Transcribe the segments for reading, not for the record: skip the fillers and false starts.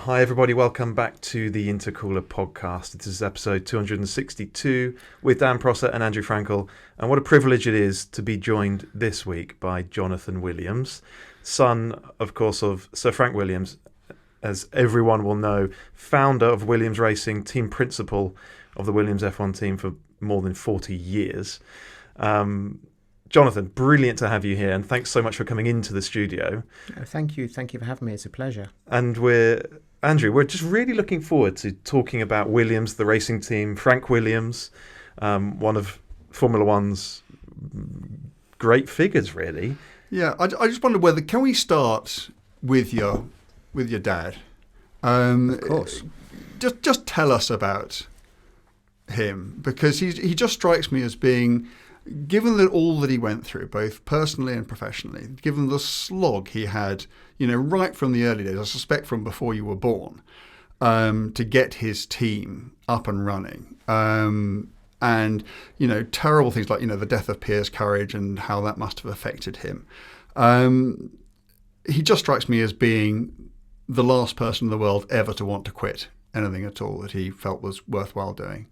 Hi everybody, welcome back to the Intercooler podcast. This is episode 262 with Dan Prosser and Andrew Frankel. And what a privilege it is to be joined this week by Jonathan Williams, son, of course, of Sir Frank Williams, as everyone will know, founder of Williams Racing, team principal of the Williams F1 team for more than 40 years. Jonathan, brilliant to have you here, and thanks so much for coming into the studio. Thank you for having me. It's a pleasure. And we're just really looking forward to talking about Williams, the racing team, Frank Williams, one of Formula One's great figures, really. Yeah, I just wonder whether can we start with your dad? Of course. Just tell us about him, because he just strikes me as being, given that all that he went through, both personally and professionally, given the slog he had, right from the early days, I suspect from before you were born, to get his team up and running. And, terrible things like, the death of Piers Courage and how that must have affected him. He just strikes me as being the last person in the world ever to want to quit anything at all that he felt was worthwhile doing.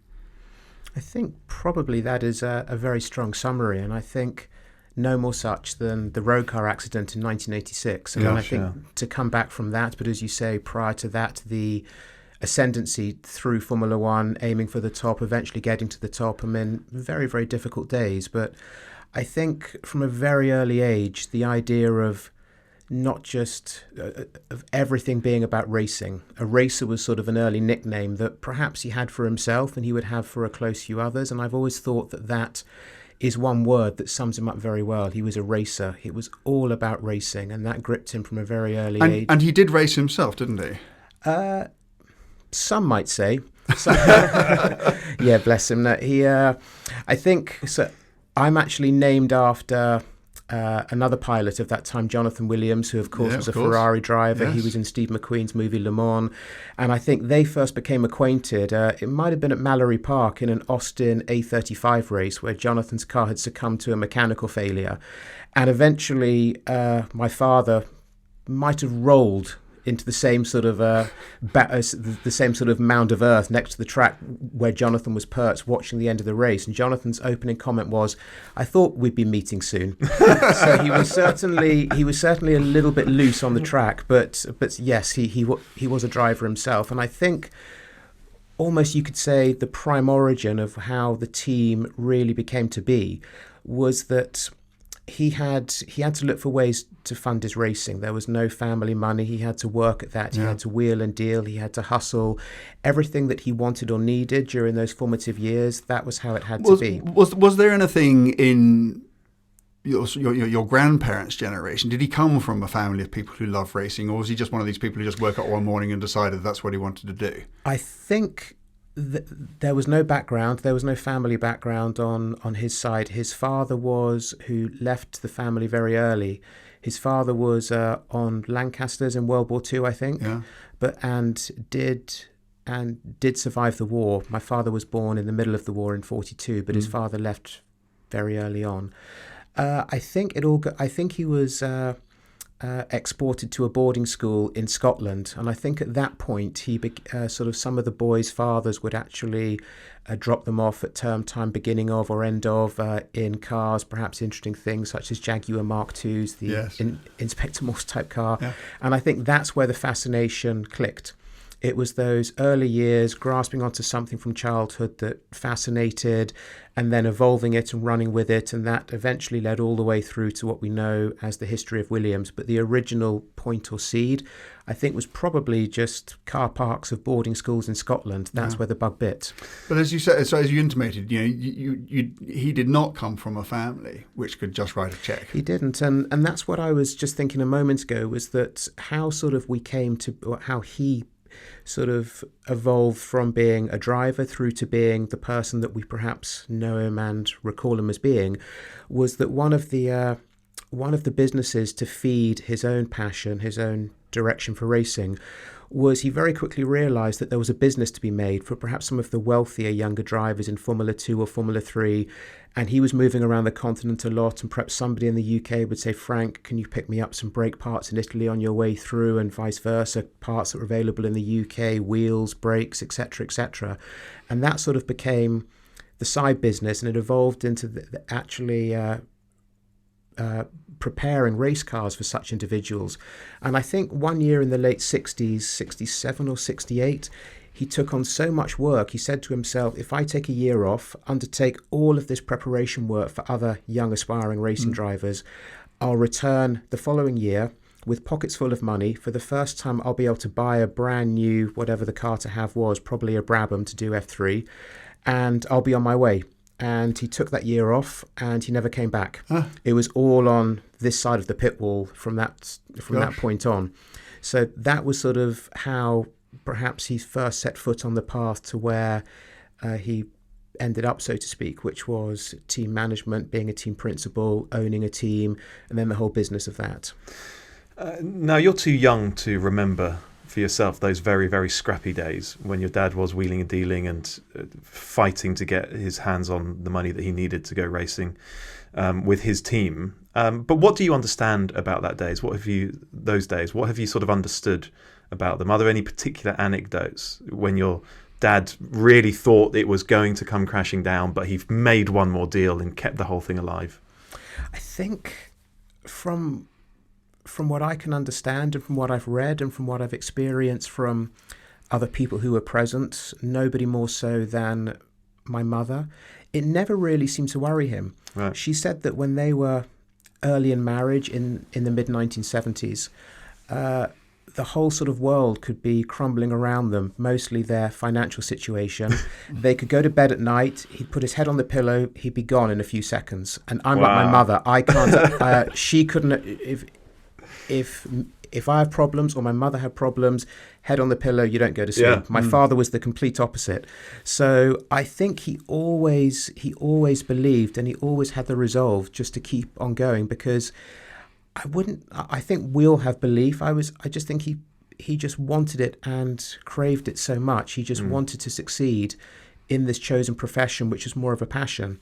I think probably that is a very strong summary, and I think no more such than the road car accident in 1986. And I think to come back from that, but as you say, prior to that, the ascendancy through Formula One, aiming for the top, eventually getting to the top, very, very difficult days. But I think from a very early age, the idea of not just of everything being about racing. A racer was sort of an early nickname that perhaps he had for himself and he would have for a close few others. And I've always thought that is one word that sums him up very well. He was a racer. It was all about racing, and that gripped him from a very early age. And he did race himself, didn't he? Some might say. Yeah, bless him. No, I think so. I'm actually named after another pilot of that time, Jonathan Williams, who of course was a Ferrari driver. Yes. He was in Steve McQueen's movie Le Mans, and I think they first became acquainted. It might have been at Mallory Park in an Austin A35 race where Jonathan's car had succumbed to a mechanical failure, and eventually my father might have rolled into the same sort of the same sort of mound of earth next to the track where Jonathan was perched watching the end of the race. And Jonathan's opening comment was, "I thought we'd be meeting soon." So he was certainly a little bit loose on the track, but yes, he was a driver himself. And I think almost you could say the prime origin of how the team really became to be was that he had to look for ways to fund his racing. There was no family money. He had to work at that. He had to wheel and deal. He had to hustle. Everything that he wanted or needed during those formative years, that was how it had to be. Was there anything in your grandparents' generation? Did he come from a family of people who love racing, or was he just one of these people who just woke up one morning and decided that's what he wanted to do? I think there was no background. There was no family background on his side. His father who left the family very early. His father was on Lancasters in World War II, I think, and did survive the war. My father was born in the middle of the war in 42, but his father left very early on. I think he was exported to a boarding school in Scotland, and I think at that point sort of some of the boys' fathers would actually drop them off at term time, beginning of or end of, in cars, perhaps interesting things such as Jaguar Mark IIs, the Inspector Morse type car. And I think that's where the fascination clicked. It was those early years grasping onto something from childhood that fascinated, and then evolving it and running with it, and that eventually led all the way through to what we know as the history of Williams. But the original point or seed, I think, was probably just car parks of boarding schools in Scotland. That's where the bug bit. But as you said, as you intimated, he did not come from a family which could just write a check. He didn't, and that's what I was just thinking a moment ago, was that how sort of we came to, or how he sort of evolved from being a driver through to being the person that we perhaps know him and recall him as being, was that one of the businesses to feed his own passion, his own direction for racing, was he very quickly realised that there was a business to be made for perhaps some of the wealthier younger drivers in Formula 2 or Formula 3. And he was moving around the continent a lot, and perhaps somebody in the UK would say, Frank, can you pick me up some brake parts in Italy on your way through, and vice versa, parts that were available in the UK, wheels, brakes, etc., etc. And that sort of became the side business, and it evolved into actually preparing race cars for such individuals. And I think one year in the late 60s, 67 or 68, he took on so much work. He said to himself, if I take a year off, undertake all of this preparation work for other young aspiring racing drivers, I'll return the following year with pockets full of money. For the first time, I'll be able to buy a brand new, whatever the car to have was, probably a Brabham to do F3, and I'll be on my way. And he took that year off, and he never came back. It was all on this side of the pit wall from that point on. So that was sort of how perhaps he first set foot on the path to where he ended up, so to speak, which was team management, being a team principal, owning a team, and then the whole business of that. Now, you're too young to remember for yourself those very, very scrappy days when your dad was wheeling and dealing and fighting to get his hands on the money that he needed to go racing with his team. But what do you understand about those days? What have you sort of understood about them? Are there any particular anecdotes when your dad really thought it was going to come crashing down, but he made one more deal and kept the whole thing alive? I think from what I can understand and from what I've read and from what I've experienced from other people who were present, nobody more so than my mother, it never really seemed to worry him. Right. She said that when they were early in marriage in the mid-1970s, the whole sort of world could be crumbling around them, mostly their financial situation. They could go to bed at night, he'd put his head on the pillow, he'd be gone in a few seconds. And I'm like my mother, I can't, she couldn't, if I have problems or my mother had problems, head on the pillow, you don't go to sleep. Yeah. My father was the complete opposite. So I think he always believed, and he always had the resolve just to keep on going, because I think we all have belief. I just think he just wanted it and craved it so much. He just wanted to succeed in this chosen profession, which is more of a passion.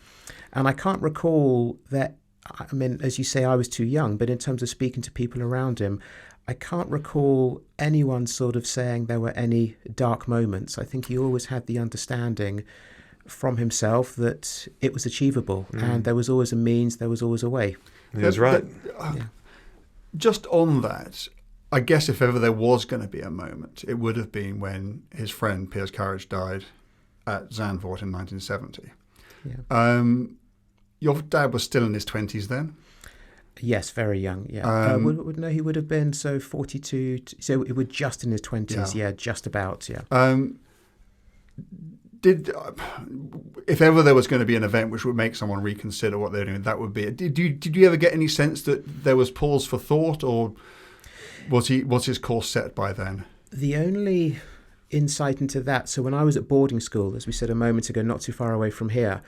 And I can't recall that, I mean, as you say, I was too young, but in terms of speaking to people around him, I can't recall anyone sort of saying there were any dark moments. I think he always had the understanding from himself that it was achievable, and there was always a means, there was always a way. He was right. Just on that, I guess if ever there was going to be a moment, it would have been when his friend Piers Courage died at Zandvoort in 1970. Yeah. Your dad was still in his 20s then? Yes, very young, yeah. No, he would have been 42, so it was just in his 20s, yeah just about, yeah. If ever there was going to be an event which would make someone reconsider what they're doing, that would be it. Did you ever get any sense that there was pause for thought, or was his course set by then? The only insight into that, so when I was at boarding school, as we said a moment ago, not too far away from here,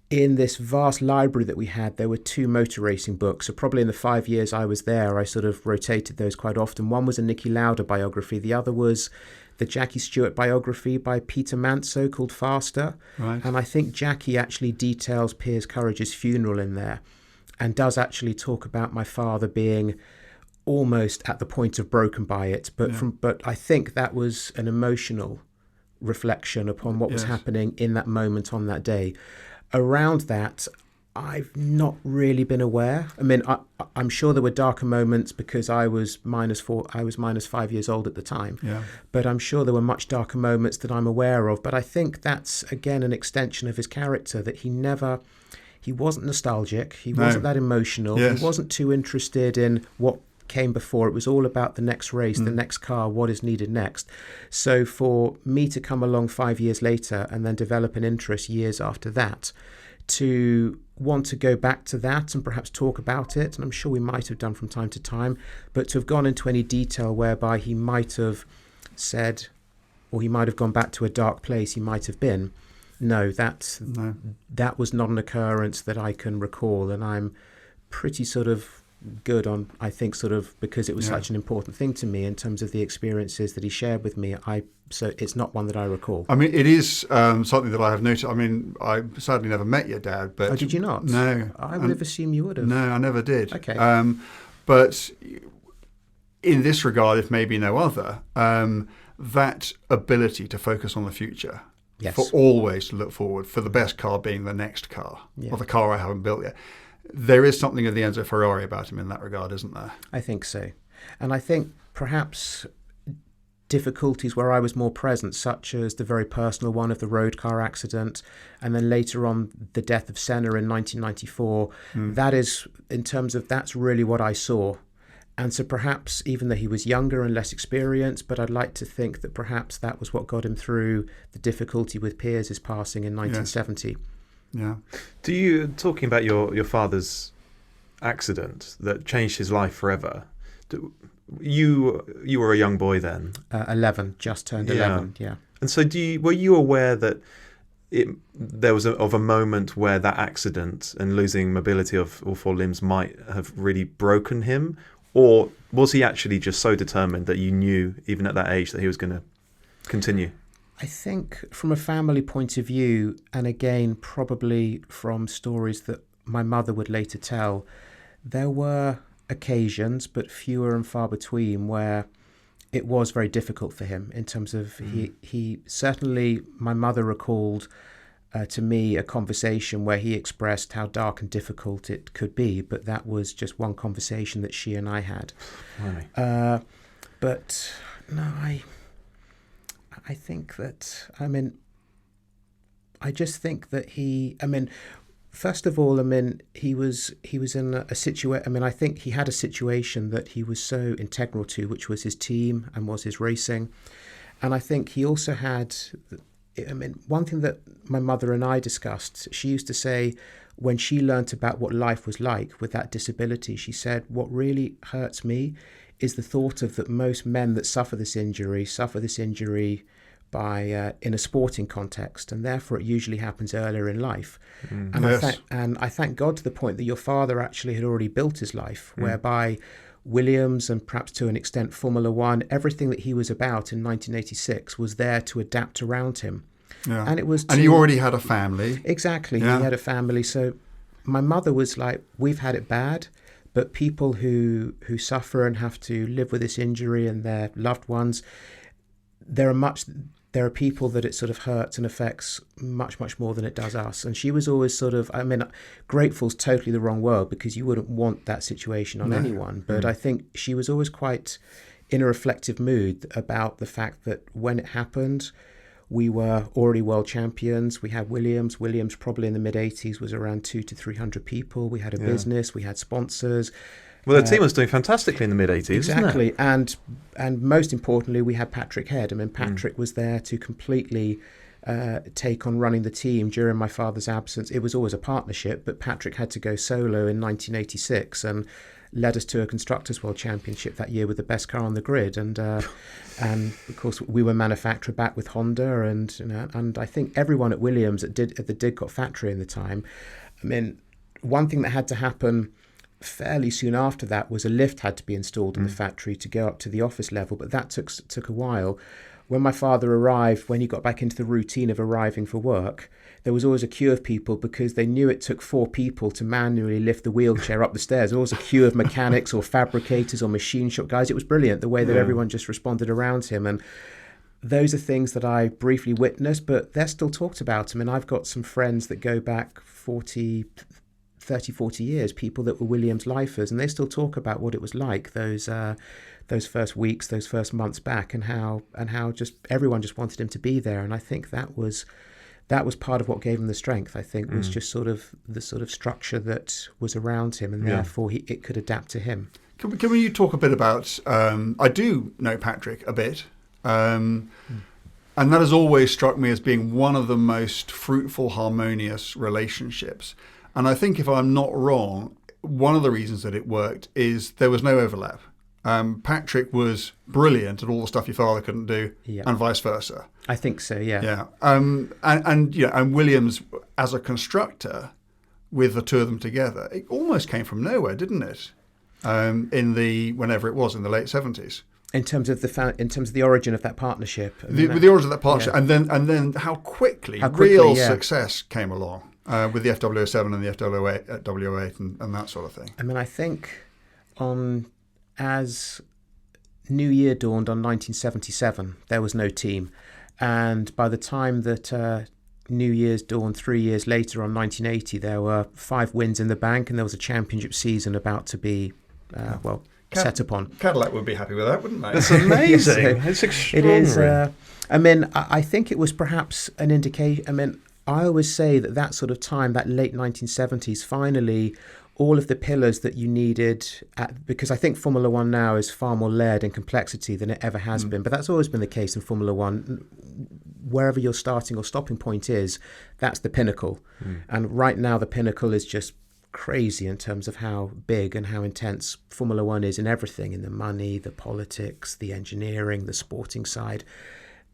in this vast library that we had, there were 2 motor racing books. So probably in the 5 years I was there, I sort of rotated those quite often. One was a Niki Lauda biography. The other was the Jackie Stewart biography by Peter Manso called Faster. Right. And I think Jackie actually details Piers Courage's funeral in there and does actually talk about my father being almost at the point of broken by it. But I think that was an emotional reflection upon what was happening in that moment on that day. Around that, I've not really been aware. I mean, I'm sure there were darker moments because I was minus 5 years old at the time. Yeah. But I'm sure there were much darker moments that I'm aware of. But I think that's, again, an extension of his character, that he wasn't nostalgic. He wasn't that emotional. Yes. He wasn't too interested in what came before. It was all about the next race, the next car, what is needed next. So for me to come along 5 years later and then develop an interest years after that, to want to go back to that and perhaps talk about it, and I'm sure we might have done from time to time, but to have gone into any detail whereby he might have said, or he might have gone back to a dark place he might have been, that was not an occurrence that I can recall, and I'm pretty sort of good on, I think, sort of because it was such an important thing to me in terms of the experiences that he shared with me. So it's not one that I recall. I mean, it is something that I have noticed. I mean, I sadly never met your dad, but... Oh, did you not? No. I would have assumed you would have. No, I never did. Okay. But in this regard, if maybe no other, that ability to focus on the future, for always to look forward, for the best car being the next car, or the car I haven't built yet. There is something of the Enzo Ferrari about him in that regard, isn't there? I think so. And I think perhaps difficulties where I was more present, such as the very personal one of the road car accident, and then later on the death of Senna in 1994, that is, in terms of, that's really what I saw. And so perhaps, even though he was younger and less experienced, but I'd like to think that perhaps that was what got him through the difficulty with Piers' passing in 1970. Yeah. Do you, talking about your father's accident that changed his life forever, you were a young boy then? 11, just turned 11, yeah. And so were you aware that there was a moment where that accident and losing mobility of all four limbs might have really broken him? Or was he actually just so determined that you knew, even at that age, that he was going to continue? I think from a family point of view, and again, probably from stories that my mother would later tell, there were occasions, but fewer and far between, where it was very difficult for him in terms of he certainly, my mother recalled to me a conversation where he expressed how dark and difficult it could be, but that was just one conversation that she and I had. Right. But no, I think that, I just think that first of all, he was in a situation, I think he had a situation that he was so integral to, which was his team and was his racing. And I think he also had, one thing that my mother and I discussed, she used to say when she learnt about what life was like with that disability, she said, what really hurts me is the thought of that most men that suffer this injury by in a sporting context, and therefore it usually happens earlier in life. And I thank God to the point that your father actually had already built his life, whereby Williams and perhaps to an extent Formula One, everything that he was about in 1986 was there to adapt around him. Yeah. And it was and he already had a family. Exactly, yeah. He had a family. So my mother was like, we've had it bad, but people who suffer and have to live with this injury and their loved ones, there are people that it sort of hurts and affects much, much more than it does us. And she was always sort of, grateful's totally the wrong word, because you wouldn't want that situation on anyone. But I think she was always quite in a reflective mood about the fact that when it happened, we were already world champions. We had Williams probably in the mid-80s was around 200 to 300 people. We had a business, we had sponsors. Well, the team was doing fantastically in the mid-80s, exactly, wasn't it? And most importantly, we had Patrick Head. Patrick was there to completely take on running the team during my father's absence. It was always a partnership, but Patrick had to go solo in 1986 and led us to a Constructors' World Championship that year with the best car on the grid. And of course, we were manufacturer back with Honda, and I think everyone at Williams at the Didcot factory in the time. One thing that had to happen fairly soon after that was a lift had to be installed in the factory to go up to the office level, but that took a while. When my father arrived, when he got back into the routine of arriving for work, there was always a queue of people because they knew it took 4 people to manually lift the wheelchair up the stairs. There was a queue of mechanics or fabricators or machine shop guys. It was brilliant the way that everyone just responded around him. And those are things that I briefly witnessed, but they're still talked about. I've got some friends that go back 30, 40 years, people that were Williams lifers, and they still talk about what it was like those first weeks, those first months back, and how just everyone just wanted him to be there. And I think that was part of what gave him the strength. I think was just sort of the sort of structure that was around him, and therefore it could adapt to him. Can we talk a bit about? I do know Patrick a bit. And that has always struck me as being one of the most fruitful, harmonious relationships. And I think if I'm not wrong, one of the reasons that it worked is there was no overlap. Patrick was brilliant at all the stuff your father couldn't do, and vice versa. I think so, yeah. Yeah. And Williams, as a constructor, with the two of them together, it almost came from nowhere, didn't it? in the late 70s. In terms of the origin of that partnership, The origin of that partnership, and then how quickly real success came along with the FW07 and the FW08 and that sort of thing. I mean, I think as New Year dawned on 1977, there was no team, and by the time that New Year's dawned 3 years later on 1980, there were 5 wins in the bank, and there was a championship season about to be set upon. Cadillac would be happy with that, wouldn't they? That's amazing. It's extraordinary. It is. I think it was perhaps an indication. I always say that sort of time, that late 1970s, finally, all of the pillars that you needed, because I think Formula One now is far more layered in complexity than it ever has been. But that's always been the case in Formula One. Wherever your starting or stopping point is, that's the pinnacle. And right now, the pinnacle is just crazy in terms of how big and how intense Formula One is in everything, in the money, the politics, the engineering, the sporting side.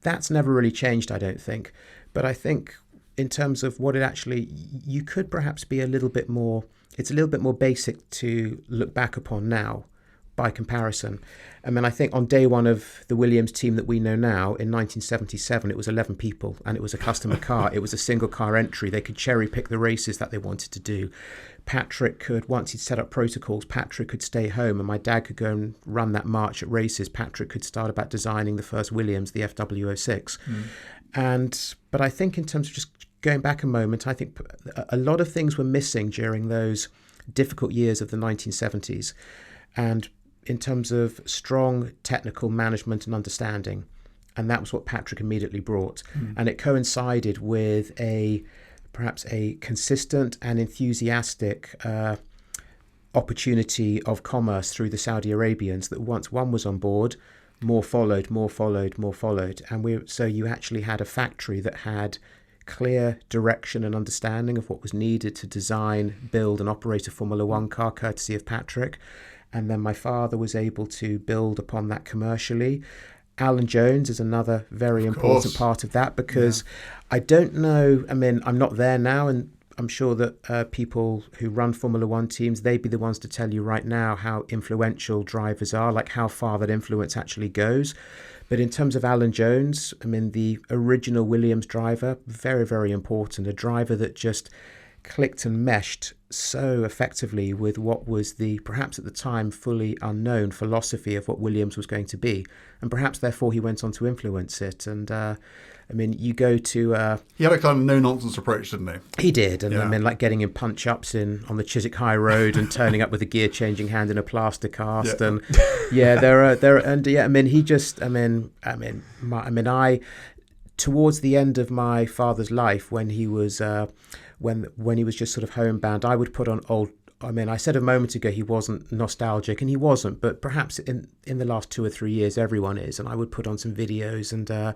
That's never really changed, I don't think. But I think in terms of what it actually, you could perhaps be it's a little bit more basic to look back upon now by comparison. I think on day one of the Williams team that we know now, in 1977, it was 11 people, and it was a customer car. It was a single car entry. They could cherry pick the races that they wanted to do. Patrick could, once he'd set up protocols, Patrick could stay home, and my dad could go and run that march at races. Patrick could start about designing the first Williams, the FW06. But I think in terms of just going back a moment, I think a lot of things were missing during those difficult years of the 1970s. And in terms of strong technical management and understanding. And that was what Patrick immediately brought. And it coincided with perhaps a consistent and enthusiastic opportunity of commerce through the Saudi Arabians, that once one was on board, more followed. And so you actually had a factory that had clear direction and understanding of what was needed to design, build and operate a Formula One car, courtesy of Patrick. And then my father was able to build upon that commercially. Alan Jones is another very important part of that, because I don't know, I'm not there now, and I'm sure that people who run Formula One teams, they'd be the ones to tell you right now how influential drivers are, like how far that influence actually goes. But in terms of Alan Jones, the original Williams driver, very, very important, a driver that just clicked and meshed so effectively with what was perhaps at the time fully unknown philosophy of what Williams was going to be, and perhaps therefore he went on to influence it. And you go to he had a kind of no-nonsense approach, didn't he? He did, and like getting in punch-ups on the Chiswick High Road and turning up with a gear-changing hand in a plaster cast, and he just towards the end of my father's life, when he was when he was just sort of homebound, I would put on old. I said a moment ago he wasn't nostalgic, and he wasn't, but perhaps in the last 2 or 3 years everyone is, and I would put on some videos, and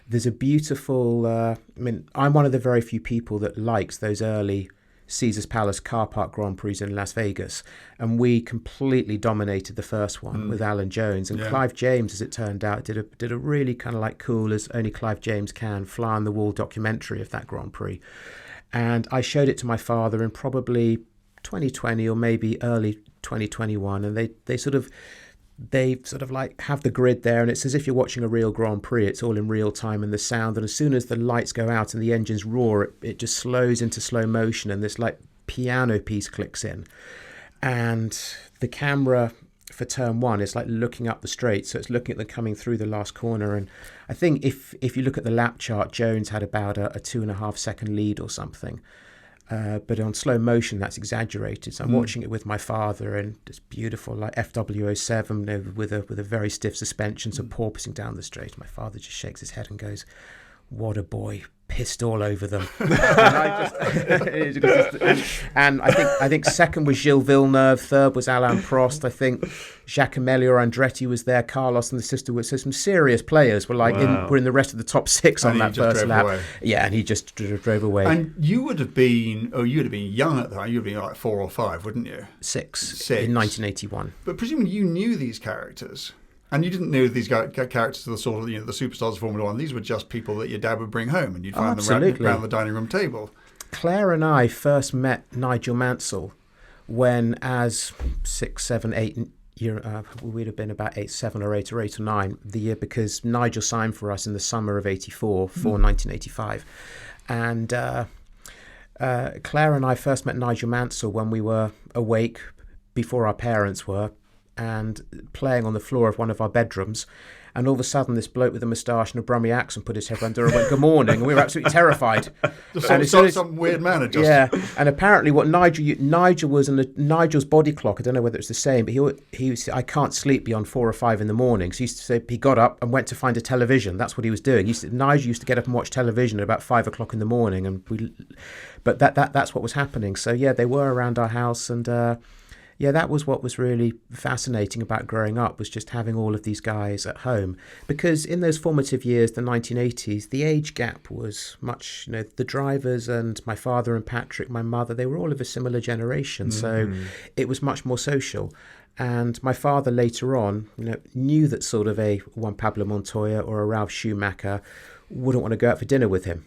there's a beautiful, I'm one of the very few people that likes those early Caesars Palace car park Grand Prix in Las Vegas, and we completely dominated the first one with Alan Jones, and Clive James, as it turned out, did a really kind of like cool as only Clive James can, fly on the wall documentary of that Grand Prix. And I showed it to my father in probably 2020 or maybe early 2021, and they sort of like have the grid there, and it's as if you're watching a real Grand Prix. It's all in real time, and the sound, and as soon as the lights go out and the engines roar, it just slows into slow motion, and this like piano piece clicks in, and the camera for turn one is like looking up the straight, so it's looking at them coming through the last corner. And I think if you look at the lap chart, Jones had about a 2.5 second lead or something. But on slow motion, that's exaggerated. So I'm watching it with my father, and it's beautiful, like FW07 with a very stiff suspension, so porpoising down the straight. My father just shakes his head and goes, "What a boy, pissed all over them." and I think second was Gilles Villeneuve, third was Alain Prost. I think Jacques Amelio Andretti was there, Carlos and the sister were, so some serious players were were in the rest of the top 6 on that first lap. Away. Yeah, and he just drove away. And you would have been young at the time. You'd have been like 4 or 5, wouldn't you? 6 in 1981. But presumably you knew these characters. And you didn't know these characters are the sort of the superstars of Formula One. These were just people that your dad would bring home, and you'd find them around the dining room table. Claire and I first met Nigel Mansell when as 6, 7, 8 year, we'd have been about 7 or 8 or 9 the year, because Nigel signed for us in the summer of 84 for 1985. And Claire and I first met Nigel Mansell when we were awake before our parents were, and playing on the floor of one of our bedrooms. And all of a sudden, this bloke with a moustache and a Brummie accent put his head round the door and went, "Good morning." And we were absolutely terrified. Some weird man had just... Yeah, and apparently what Nigel was, and Nigel's body clock, I don't know whether it's the same, but he was, I can't sleep beyond 4 or 5 in the morning. So he used to say he got up and went to find a television. That's what he was doing. Nigel used to get up and watch television at about 5 o'clock in the morning. But that's what was happening. So yeah, they were around our house, and yeah, that was what was really fascinating about growing up, was just having all of these guys at home. Because in those formative years, the 1980s, the age gap was much, the drivers and my father and Patrick, my mother, they were all of a similar generation. So it was much more social. And my father later on, knew that sort of a Juan Pablo Montoya or a Ralph Schumacher wouldn't want to go out for dinner with him.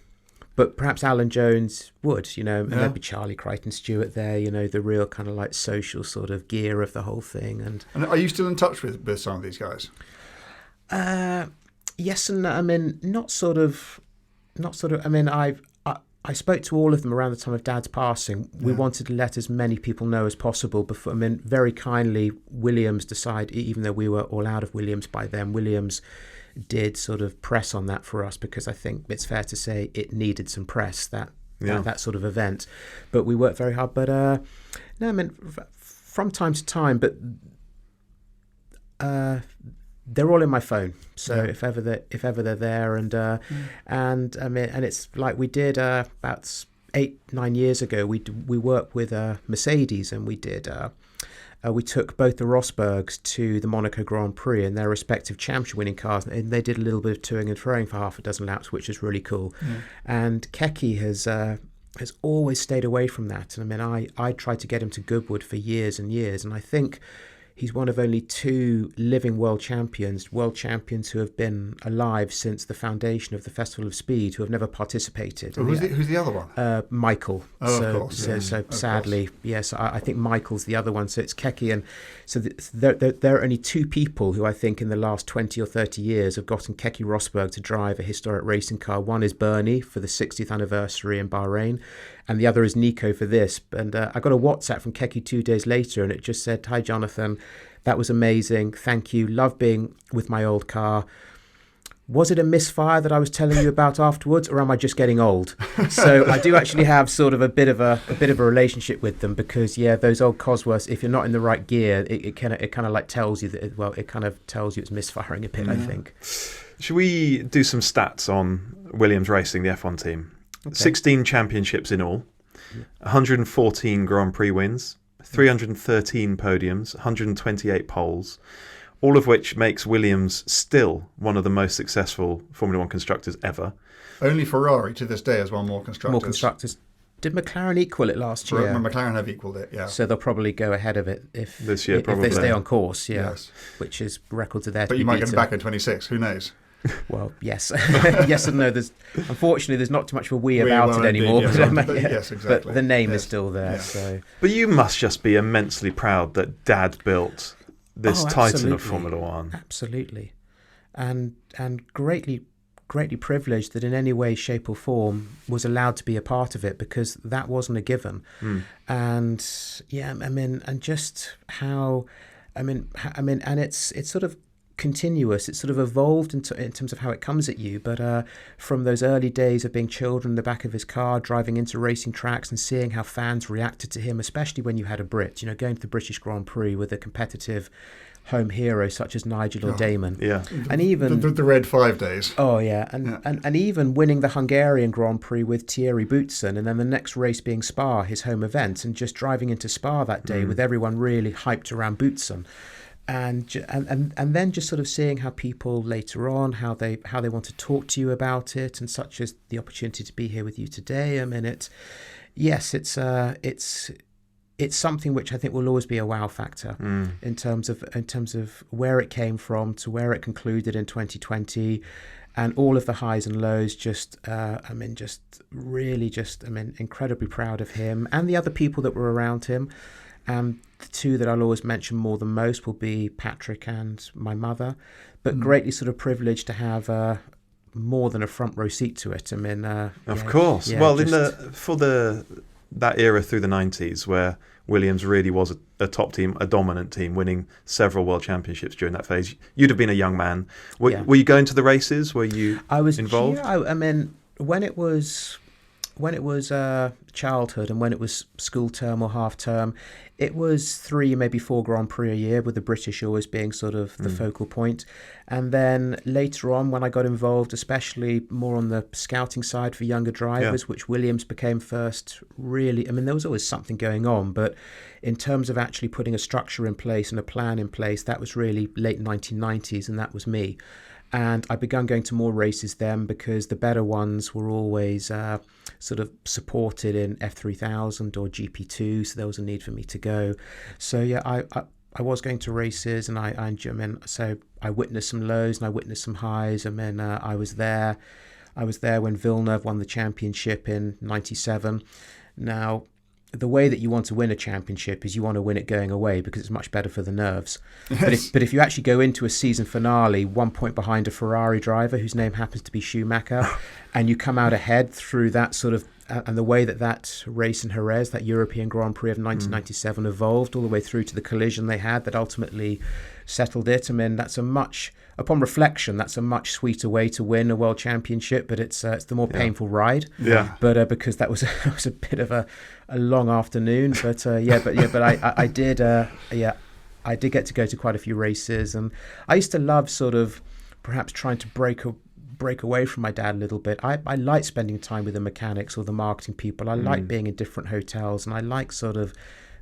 But perhaps Alan Jones would, and there'd be Charlie Crichton Stewart there, the real kind of like social sort of gear of the whole thing. And are you still in touch with some of these guys? Yes and no. I mean, not sort of. I mean, I spoke to all of them around the time of Dad's passing. We wanted to let as many people know as possible before. I mean, very kindly, Williams decided, even though we were all out of Williams by then, Williams did sort of press on that for us, because I think it's fair to say it needed some press, that sort of event. But we worked very hard. But no, I mean, from time to time, but they're all in my phone. So if ever they're there, and I mean, and it's like we did about 8-9 years ago. We worked with Mercedes, and we did. We took both the Rosbergs to the Monaco Grand Prix in their respective championship-winning cars, and they did a little bit of toing and throwing for half a dozen laps, which is really cool. And Keke has always stayed away from that. And I mean, I tried to get him to Goodwood for years and years, and I think he's one of only 2 living world champions who have been alive since the foundation of the Festival of Speed, who have never participated. Oh, who's the other one? Michael. Oh, of course. So sadly, yes, I think Michael's the other one. So it's Keke, and so there are only 2 people who I think in the last 20 or 30 years have gotten Keke Rosberg to drive a historic racing car. One is Bernie for the 60th anniversary in Bahrain, and the other is Nico for this. And I got a WhatsApp from Keke 2 days later, and it just said, "Hi, Jonathan. That was amazing. Thank you. Love being with my old car. Was it a misfire that I was telling you about afterwards, or am I just getting old?" So I do actually have sort of a bit of a relationship with them, because those old Cosworths, if you're not in the right gear, it kind of like tells you that it kind of tells you it's misfiring a bit. I think. Should we do some stats on Williams Racing, the F1 team? Okay. 16 championships in all, 114 Grand Prix wins, 313 podiums, 128 poles, all of which makes Williams still one of the most successful Formula 1 constructors ever. Only Ferrari to this day has won more constructors. Did McLaren equal it last year? McLaren have equaled it, yeah. So they'll probably go ahead of it if they stay on course, yes. Which is records are there to be beaten. But you might get them back in 26, who knows? Well, yes. Yes and no. Unfortunately, there's not too much of a we about it anymore. Yes, exactly. But the name is still there. Yeah. So. But you must just be immensely proud that Dad built this titan of Formula 1. Absolutely. And greatly privileged that in any way, shape or form was allowed to be a part of it, because that wasn't a given. And and just how, and it's sort of continuous. It's sort of evolved in terms of how it comes at you, but from those early days of being children in the back of his car, driving into racing tracks and seeing how fans reacted to him, especially when you had a Brit, going to the British Grand Prix with a competitive home hero such as Nigel or Damon. Yeah. And even the Red 5 days. Oh yeah. And even winning the Hungarian Grand Prix with Thierry Boutsen, and then the next race being Spa, his home event, and just driving into Spa that day with everyone really hyped around Boutsen. And then just sort of seeing how people later on, how they want to talk to you about it, and such as the opportunity to be here with you today. I mean, it's something which I think will always be a wow factor in terms of where it came from to where it concluded in 2020, and all of the highs and lows. Incredibly proud of him and the other people that were around him. And the two that I'll always mention more than most will be Patrick and my mother, but greatly sort of privileged to have more than a front row seat to it. I mean, of course. Well, that era through the 90s where Williams really was a top team, a dominant team, winning several world championships during that phase. You'd have been a young man. Were you going to the races? Were you involved? Yeah, I mean, when it was childhood and when it was school term or half term, it was 3, maybe 4 Grand Prix a year, with the British always being sort of the focal point. And then later on, when I got involved, especially more on the scouting side for younger drivers, which Williams became first, really, I mean, there was always something going on, but in terms of actually putting a structure in place and a plan in place, that was really late 1990s, and that was me. And I began going to more races then because the better ones were always sort of supported in F3000 or GP2, so there was a need for me to go. So yeah, I was going to races, and so I witnessed some lows and I witnessed some highs. I mean, I was there when Villeneuve won the championship in '97. Now, the way that you want to win a championship is you want to win it going away because it's much better for the nerves. Yes. But if you actually go into a season finale 1 point behind a Ferrari driver whose name happens to be Schumacher, and you come out ahead through that sort of, and the way that race in Jerez, that European Grand Prix of 1997 evolved all the way through to the collision they had that ultimately settled it. I mean, upon reflection, that's a much sweeter way to win a world championship, but it's the more painful ride. Yeah. But because that was a bit of a long afternoon, but I did get to go to quite a few races, and I used to love sort of perhaps trying to break away from my dad a little bit. I like spending time with the mechanics or the marketing people. I like being in different hotels, and I like sort of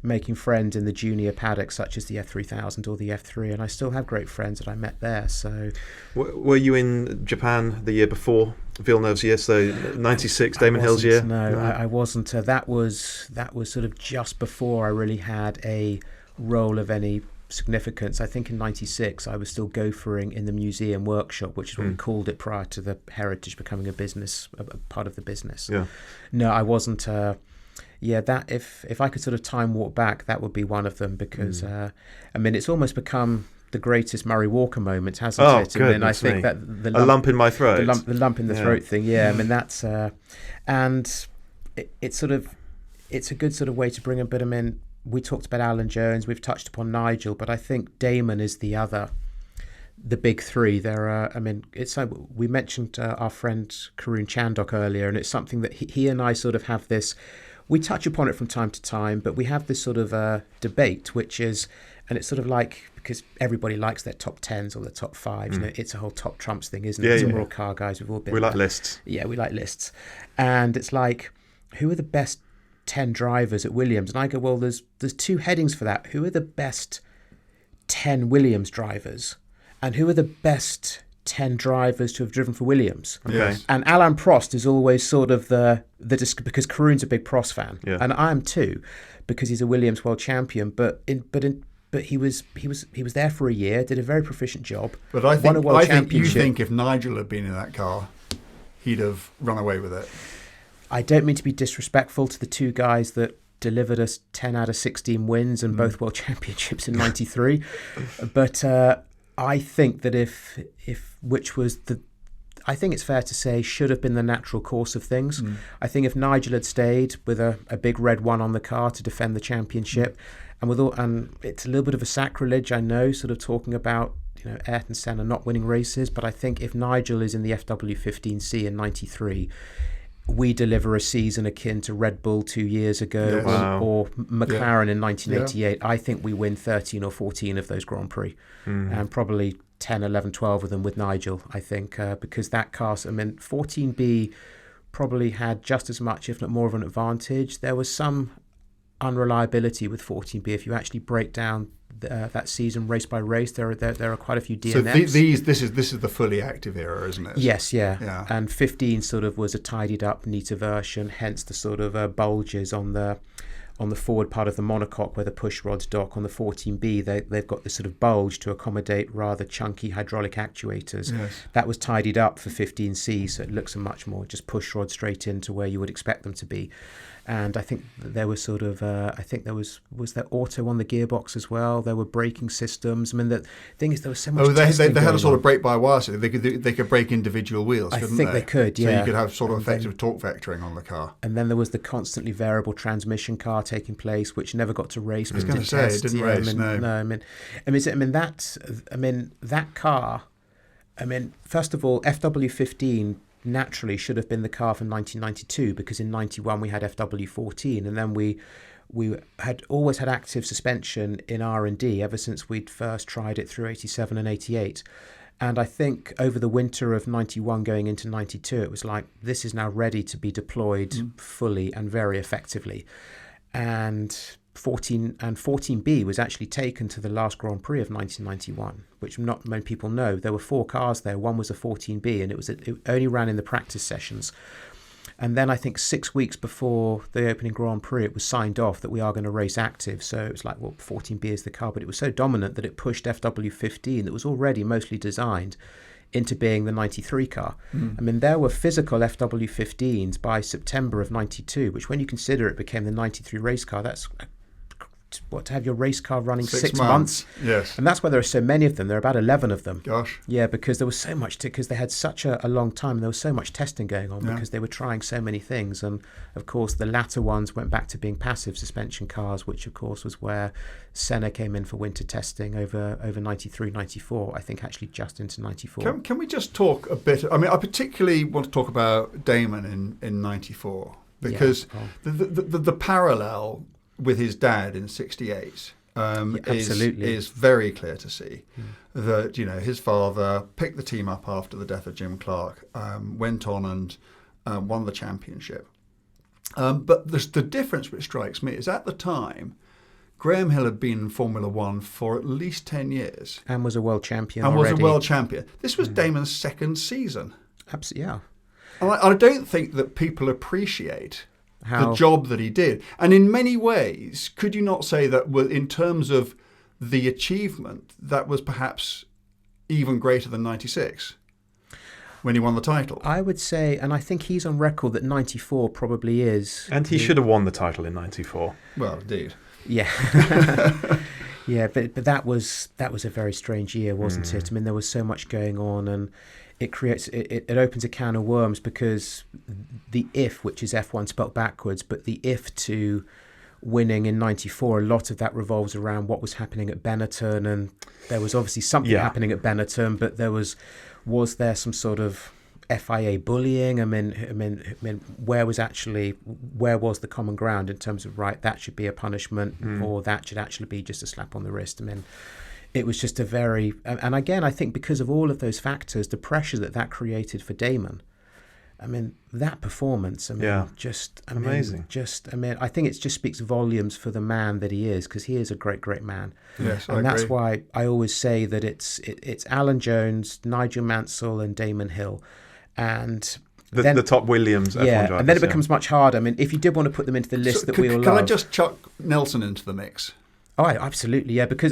making friends in the junior paddocks such as the F3000 or the F3, and I still have great friends that I met there. So were you in Japan the year before Villeneuve's year, so 96, Damon Hill's year? No, I wasn't. That was sort of just before I really had a role of any significance. I think in 96 I was still gophering in the museum workshop, which is what we called it prior to the heritage becoming a part of the business. No, I wasn't. That if I could sort of time walk back, that would be one of them, because I mean, it's almost become the greatest Murray Walker moment, hasn't it? Good, I mean, I think that the lump in my throat, the lump in the throat thing. Yeah, I mean, that's and it's a good sort of way to bring a bit. I mean, we talked about Alan Jones, we've touched upon Nigel, but I think Damon is the big three. There are, I mean, it's like we mentioned our friend Karun Chandok earlier, and it's something that he and I sort of have this. We touch upon it from time to time, but we have this sort of debate, which is, and it's sort of like, because everybody likes their top 10s or their top 5s, you know, it's a whole top trumps thing, isn't it? We're all car guys, we've all been. We like lists. Yeah, we like lists. And it's like, who are the best 10 drivers at Williams? And I go, well, there's 2 headings for that. Who are the best 10 Williams drivers? And who are the best 10 drivers to have driven for Williams? Okay. And Alain Prost is always sort of because Karun's a big Prost fan, and I am too, because he's a Williams world champion. But he was there for a year, did a very proficient job. But I think you think if Nigel had been in that car, he'd have run away with it. I don't mean to be disrespectful to the 2 guys that delivered us 10 out of 16 wins and both world championships in '93, but I think that I think it's fair to say should have been the natural course of things. I think if Nigel had stayed with a big red 1 on the car to defend the championship, and it's a little bit of a sacrilege, I know, sort of talking about, you know, Ayrton, Senna not winning races, but I think if Nigel is in the FW15C in '93, we deliver a season akin to Red Bull 2 years ago, or McLaren in 1988. I think we win 13 or 14 of those Grand Prix, and probably 10, 11, 12 of them with Nigel, I think, because that car, I mean, 14B probably had just as much, if not more, of an advantage. There was some unreliability with 14B. If you actually break down that season race by race, there are quite a few DNFs. So this is the fully active era, isn't it? Yes, yeah. And 15 sort of was a tidied up, neater version, hence the sort of bulges on the on the forward part of the monocoque where the push rods dock on the 14B, they've got this sort of bulge to accommodate rather chunky hydraulic actuators. Yes. That was tidied up for 15C, so it looks a much more just push rod straight into where you would expect them to be. And I think there was sort of, I think there was there auto on the gearbox as well. There were braking systems. I mean, the thing is, there was so much. They had a sort on. of brake-by-wire system. They could brake individual wheels, couldn't they? I think they could, yeah. So you could have sort of effective torque vectoring on the car. And then there was the constantly variable transmission car taking place, which never got to race. I was going to say, it didn't race, no. That car, first of all, FW15 naturally should have been the car from 1992, because in 91 we had FW14, and then we had always had active suspension in R&D ever since we'd first tried it through 87 and 88. And I think over the winter of 91 going into 92, it was like, this is now ready to be deployed fully and very effectively. And 14B was actually taken to the last Grand Prix of 1991, which not many people know. There were 4 cars there. One was a 14B, and it only ran in the practice sessions. And then I think 6 weeks before the opening Grand Prix, it was signed off that we are going to race active. So it was like, well, 14B is the car, but it was so dominant that it pushed FW15 that was already mostly designed into being the 93 car. There were physical FW15s by September of 92, which when you consider it became the 93 race car, that's to have your race car running 6 months. Yes. And that's why there are so many of them. There are about 11 of them. Gosh. Yeah, because there was so much, because they had such a long time, and there was so much testing going on, because they were trying so many things. And of course, the latter ones went back to being passive suspension cars, which of course was where Senna came in for winter testing over 93, 94, I think actually just into 94. Can we just talk a bit? I particularly want to talk about Damon in 94, because the parallel with his dad in 68 is very clear to see. That his father picked the team up after the death of Jim Clark, went on and won the championship. But the difference which strikes me is, at the time, Graham Hill had been in Formula One for at least 10 years. And was a world champion This was Damon's second season. Absolutely, yeah. And I don't think that people appreciate the job that he did. And in many ways, could you not say that in terms of the achievement, that was perhaps even greater than 96 when he won the title? I would say, and I think he's on record, that 94 probably is. And he should have won the title in 94. Well, indeed. Yeah. Yeah, but that was a very strange year, wasn't it? There was so much going on, and it opens a can of worms, because the if, which is F1 spelt backwards, but the if to winning in 94, a lot of that revolves around what was happening at Benetton, and there was obviously something happening at Benetton, but was there some sort of FIA bullying? Where was the common ground in terms of, that should be a punishment, or that should actually be just a slap on the wrist? It was just a very, and again, I think because of all of those factors, the pressure that created for Damon, that performance, just amazing. I think it just speaks volumes for the man that he is, because he is a great, great man. Yes, and that's why I always say that it's Alan Jones, Nigel Mansell, and Damon Hill, and the top Williams F1 drivers. And then it becomes much harder. If you did want to put them into the list we all love. Can I just chuck Nelson into the mix? Oh, absolutely, yeah. Because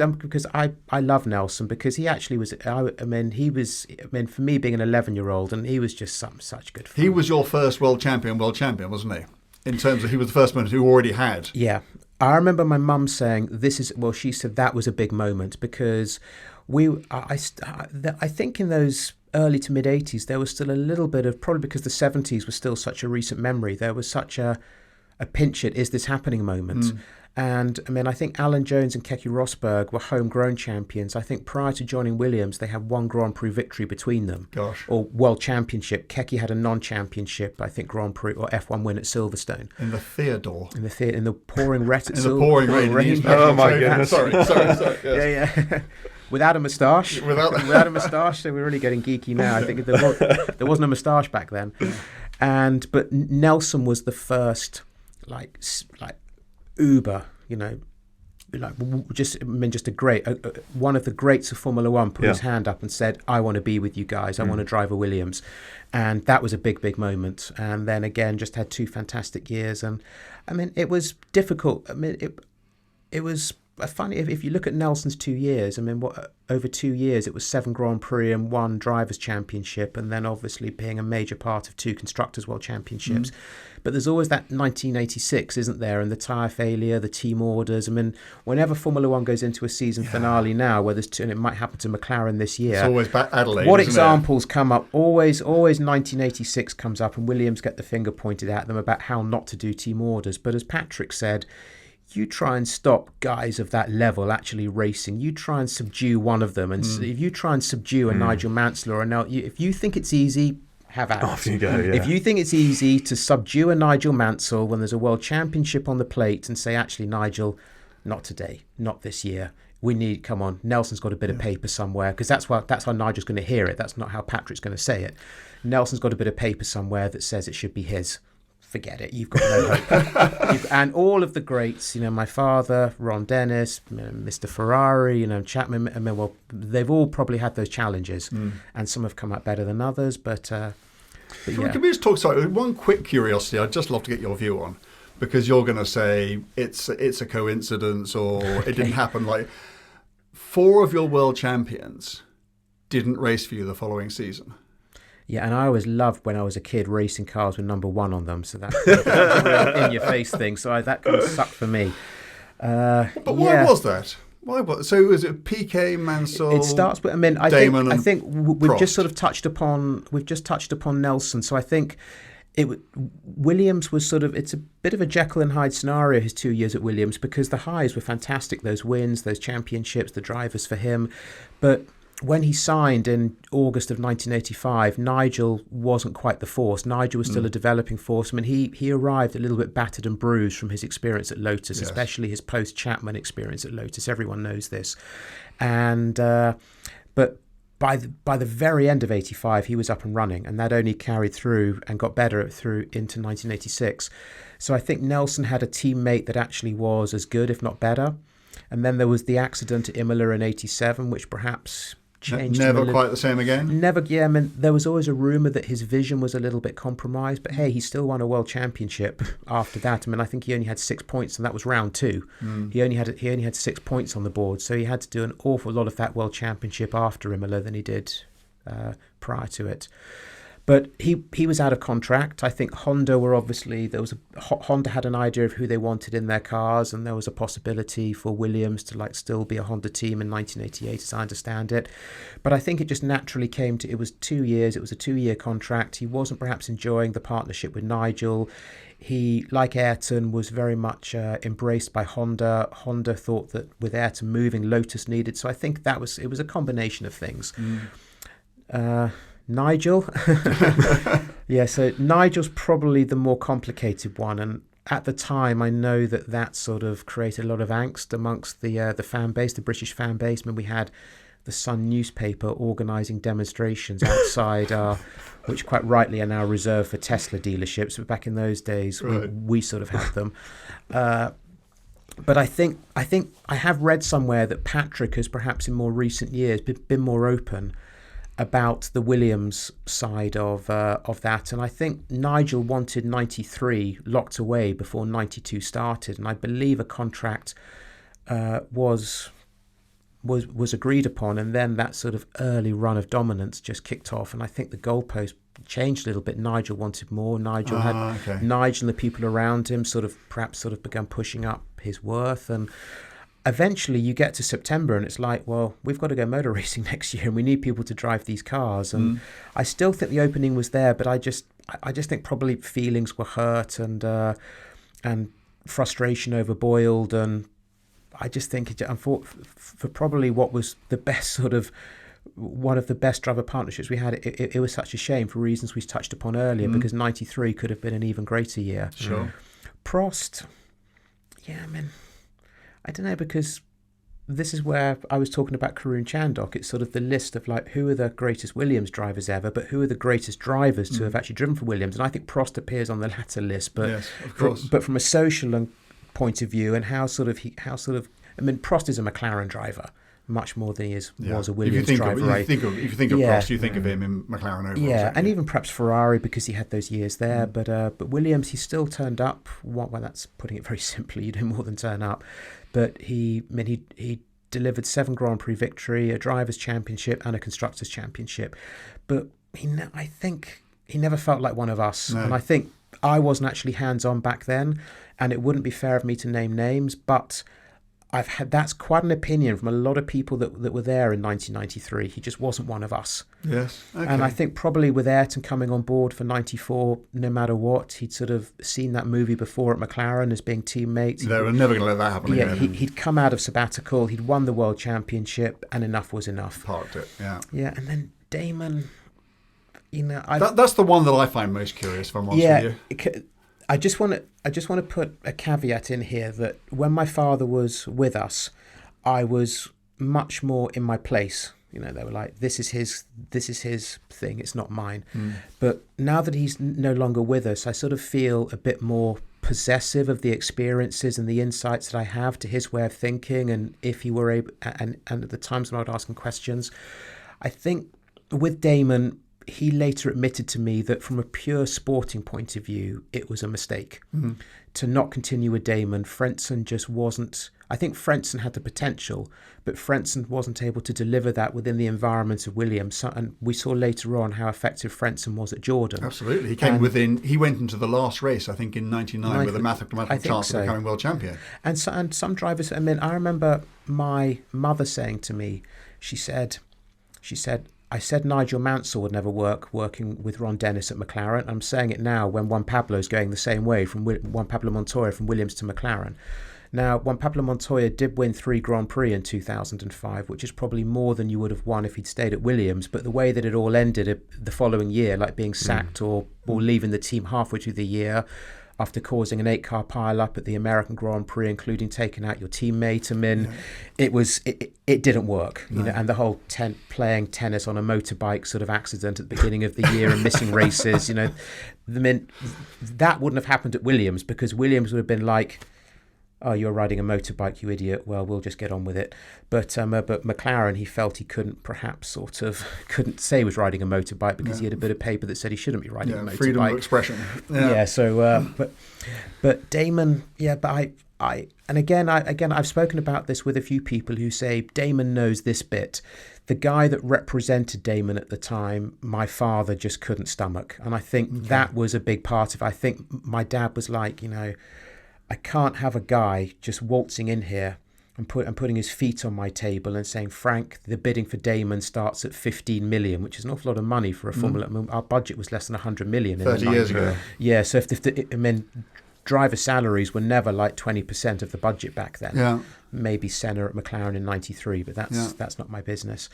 I love Nelson, because he actually was. He was. For me, being an 11-year-old, and he was just such good fun. He was your first world champion, wasn't he? In terms of, he was the first man who already had. Yeah, I remember my mum saying she said that was a big moment, because I think in those early to mid 80s there was still a little bit of, probably because the 70s was still such a recent memory, there was such a pinch it, is this happening moment. And I think Alan Jones and Keke Rosberg were homegrown champions. I think prior to joining Williams, they had one Grand Prix victory between them. Gosh. Or World Championship. Keke had a non-championship, I think, Grand Prix or F1 win at Silverstone. In the Theodore. In the pouring rain. In the pouring rain. Oh my goodness. Sorry. Yes. Yeah. Without a moustache. Without a moustache. So we're really getting geeky now. I think there wasn't a moustache back then. But Nelson was the first, like uber, just a great one of the greats of Formula One put his hand up and said, "I want to be with you guys. I want to drive a Williams," and that was a big moment. And then again, just had 2 fantastic years. And I mean, it was difficult. I mean, it was funny if you look at Nelson's 2 years. I mean, over 2 years, it was 7 Grand Prix and 1 Drivers' Championship, and then obviously being a major part of 2 Constructors' World Championships. But there's always that 1986, isn't there? And the tyre failure, the team orders. I mean, whenever Formula One goes into a season finale now, where there's 2, and it might happen to McLaren this year. It's always Adelaide. What examples come up? Always 1986 comes up, and Williams get the finger pointed at them about how not to do team orders. But as Patrick said, you try and stop guys of that level actually racing. You try and subdue one of them. And if you try and subdue a Nigel Mansell or if you think it's easy, have at it. Off you go, yeah. If you think it's easy to subdue a Nigel Mansell when there's a world championship on the plate and say, actually, Nigel, not today, not this year. Come on, Nelson's got a bit of paper somewhere, because that's how Nigel's going to hear it. That's not how Patrick's going to say it. Nelson's got a bit of paper somewhere that says it should be his. Forget it. You've got no hope. And all of the greats, my father, Ron Dennis, Mr. Ferrari, Chapman. I mean, well, they've all probably had those challenges, and some have come out better than others. But yeah. Can we just talk? Sorry, one quick curiosity. I'd just love to get your view on, because you're going to say it's a coincidence or it didn't happen. Like 4 of your world champions didn't race for you the following season. Yeah, and I always loved when I was a kid racing cars with number 1 on them. So that's a real in-your-face thing. So that kind of sucked for me. But why was that? So was it PK, Mansell? It starts with. I mean, I think we've just sort of touched upon. We've just touched upon Nelson. So I think Williams was sort of. It's a bit of a Jekyll and Hyde scenario. His 2 years at Williams, because the highs were fantastic. Those wins, those championships, the drivers for him, but when he signed in August of 1985, Nigel wasn't quite the force. Nigel was still a developing force. I mean, he arrived a little bit battered and bruised from his experience at Lotus, especially his post-Chapman experience at Lotus. Everyone knows this. And but by the very end of 85, he was up and running, and that only carried through and got better through into 1986. So I think Nelson had a teammate that actually was as good, if not better. And then there was the accident at Imola in 87, which perhaps changed. Never quite the same again? Never, yeah. I mean, there was always a rumour that his vision was a little bit compromised. But hey, he still won a world championship after that. I mean, I think he only had 6 points, and that was round 2. He only had 6 points on the board. So he had to do an awful lot of that world championship after Imola than he did prior to it. But he was out of contract. I think Honda Honda had an idea of who they wanted in their cars, and there was a possibility for Williams to still be a Honda team in 1988, as I understand it. But I think it just naturally came to, it was 2 years. It was a 2-year contract. He wasn't perhaps enjoying the partnership with Nigel. He, like Ayrton, was very much embraced by Honda. Honda thought that with Ayrton moving, Lotus needed. So I think it was a combination of things. Nigel. Yeah, so Nigel's probably the more complicated one, and at the time I know that sort of created a lot of angst amongst the fan base, the British fan base. I mean, we had the Sun newspaper organising demonstrations outside which quite rightly are now reserved for Tesla dealerships, but back in those days we sort of had them. But I think I have read somewhere that Patrick has perhaps in more recent years been more open about the Williams side of that, and I think Nigel wanted 93 locked away before 92 started, and I believe a contract was agreed upon, and then that sort of early run of dominance just kicked off, and I think the goalpost changed a little bit. Nigel wanted more. Nigel and the people around him sort of began pushing up his worth, and eventually you get to September and it's like, well, we've got to go motor racing next year and we need people to drive these cars. And I still think the opening was there, but I just think probably feelings were hurt and frustration overboiled. And I just think for probably what was the best sort of one of the best driver partnerships we had, it was such a shame for reasons we touched upon earlier, because 93 could have been an even greater year. Sure. Prost, yeah, I mean, I don't know, because this is where I was talking about Karun Chandhok. It's sort of the list of who are the greatest Williams drivers ever, but who are the greatest drivers to have actually driven for Williams. And I think Prost appears on the latter list, but yes, of course. But from a social point of view, and how I mean, Prost is a McLaren driver, much more than he was a Williams driver. If you think of Prost, you think of him in McLaren overall. Yeah, and even perhaps Ferrari because he had those years there. But Williams, he still turned up. Well, that's putting it very simply. You do more than turn up. But he delivered 7 Grand Prix victory, a Drivers' Championship and a Constructors' Championship. But I think he never felt like one of us. No. And I think I wasn't actually hands-on back then, and it wouldn't be fair of me to name names, but that's quite an opinion from a lot of people that were there in 1993. He just wasn't one of us. Yes. Okay. And I think probably with Ayrton coming on board for 94, no matter what, he'd sort of seen that movie before at McLaren as being teammates. They were never going to let that happen again. Yeah, he'd come out of sabbatical, he'd won the World Championship, and enough was enough. Parked it, yeah. Yeah, and then Damon, that's the one that I find most curious, if I'm honest with you. I just want to put a caveat in here that when my father was with us, I was much more in my place. They were like, this is his thing, it's not mine. But now that he's no longer with us, I sort of feel a bit more possessive of the experiences and the insights that I have to his way of thinking, and if he were able, and at the times when I would ask him questions. I think with Damon, he later admitted to me that from a pure sporting point of view, it was a mistake to not continue with Damon. Frentzen just wasn't. I think Frentzen had the potential, but Frentzen wasn't able to deliver that within the environment of Williams. And we saw later on how effective Frentzen was at Jordan. Absolutely. He came he went into the last race, I think, in 99 with a mathematical chance of becoming world champion. And some drivers, I mean, I remember my mother saying to me, she said, I said Nigel Mansell would never working with Ron Dennis at McLaren. I'm saying it now when Juan Pablo's going the same way from Juan Pablo Montoya from Williams to McLaren. Now, Juan Pablo Montoya did win 3 Grand Prix in 2005, which is probably more than you would have won if he'd stayed at Williams. But the way that it all ended the following year, like being sacked or leaving the team halfway through the year, after causing an 8-car pile-up at the American Grand Prix, including taking out your teammate, it didn't work. No. And the whole playing tennis on a motorbike sort of accident at the beginning of the year and missing races, that wouldn't have happened at Williams, because Williams would have been like, oh, you're riding a motorbike, you idiot. Well, we'll just get on with it. But McLaren, he felt he couldn't say he was riding a motorbike because he had a bit of paper that said he shouldn't be riding a motorbike. Freedom of expression. But Damon, but I've spoken about this with a few people who say Damon knows this bit. The guy that represented Damon at the time, my father just couldn't stomach. And I think that was a big part of it. I think my dad was like, I can't have a guy just waltzing in here and putting his feet on my table and saying, Frank, the bidding for Damon starts at 15 million, which is an awful lot of money for a Formula. I mean, our budget was less than 100 million. 30 years ago. Yeah, so driver salaries were never like 20% of the budget back then. Yeah. Maybe Senna at McLaren in 93, but that's not my business.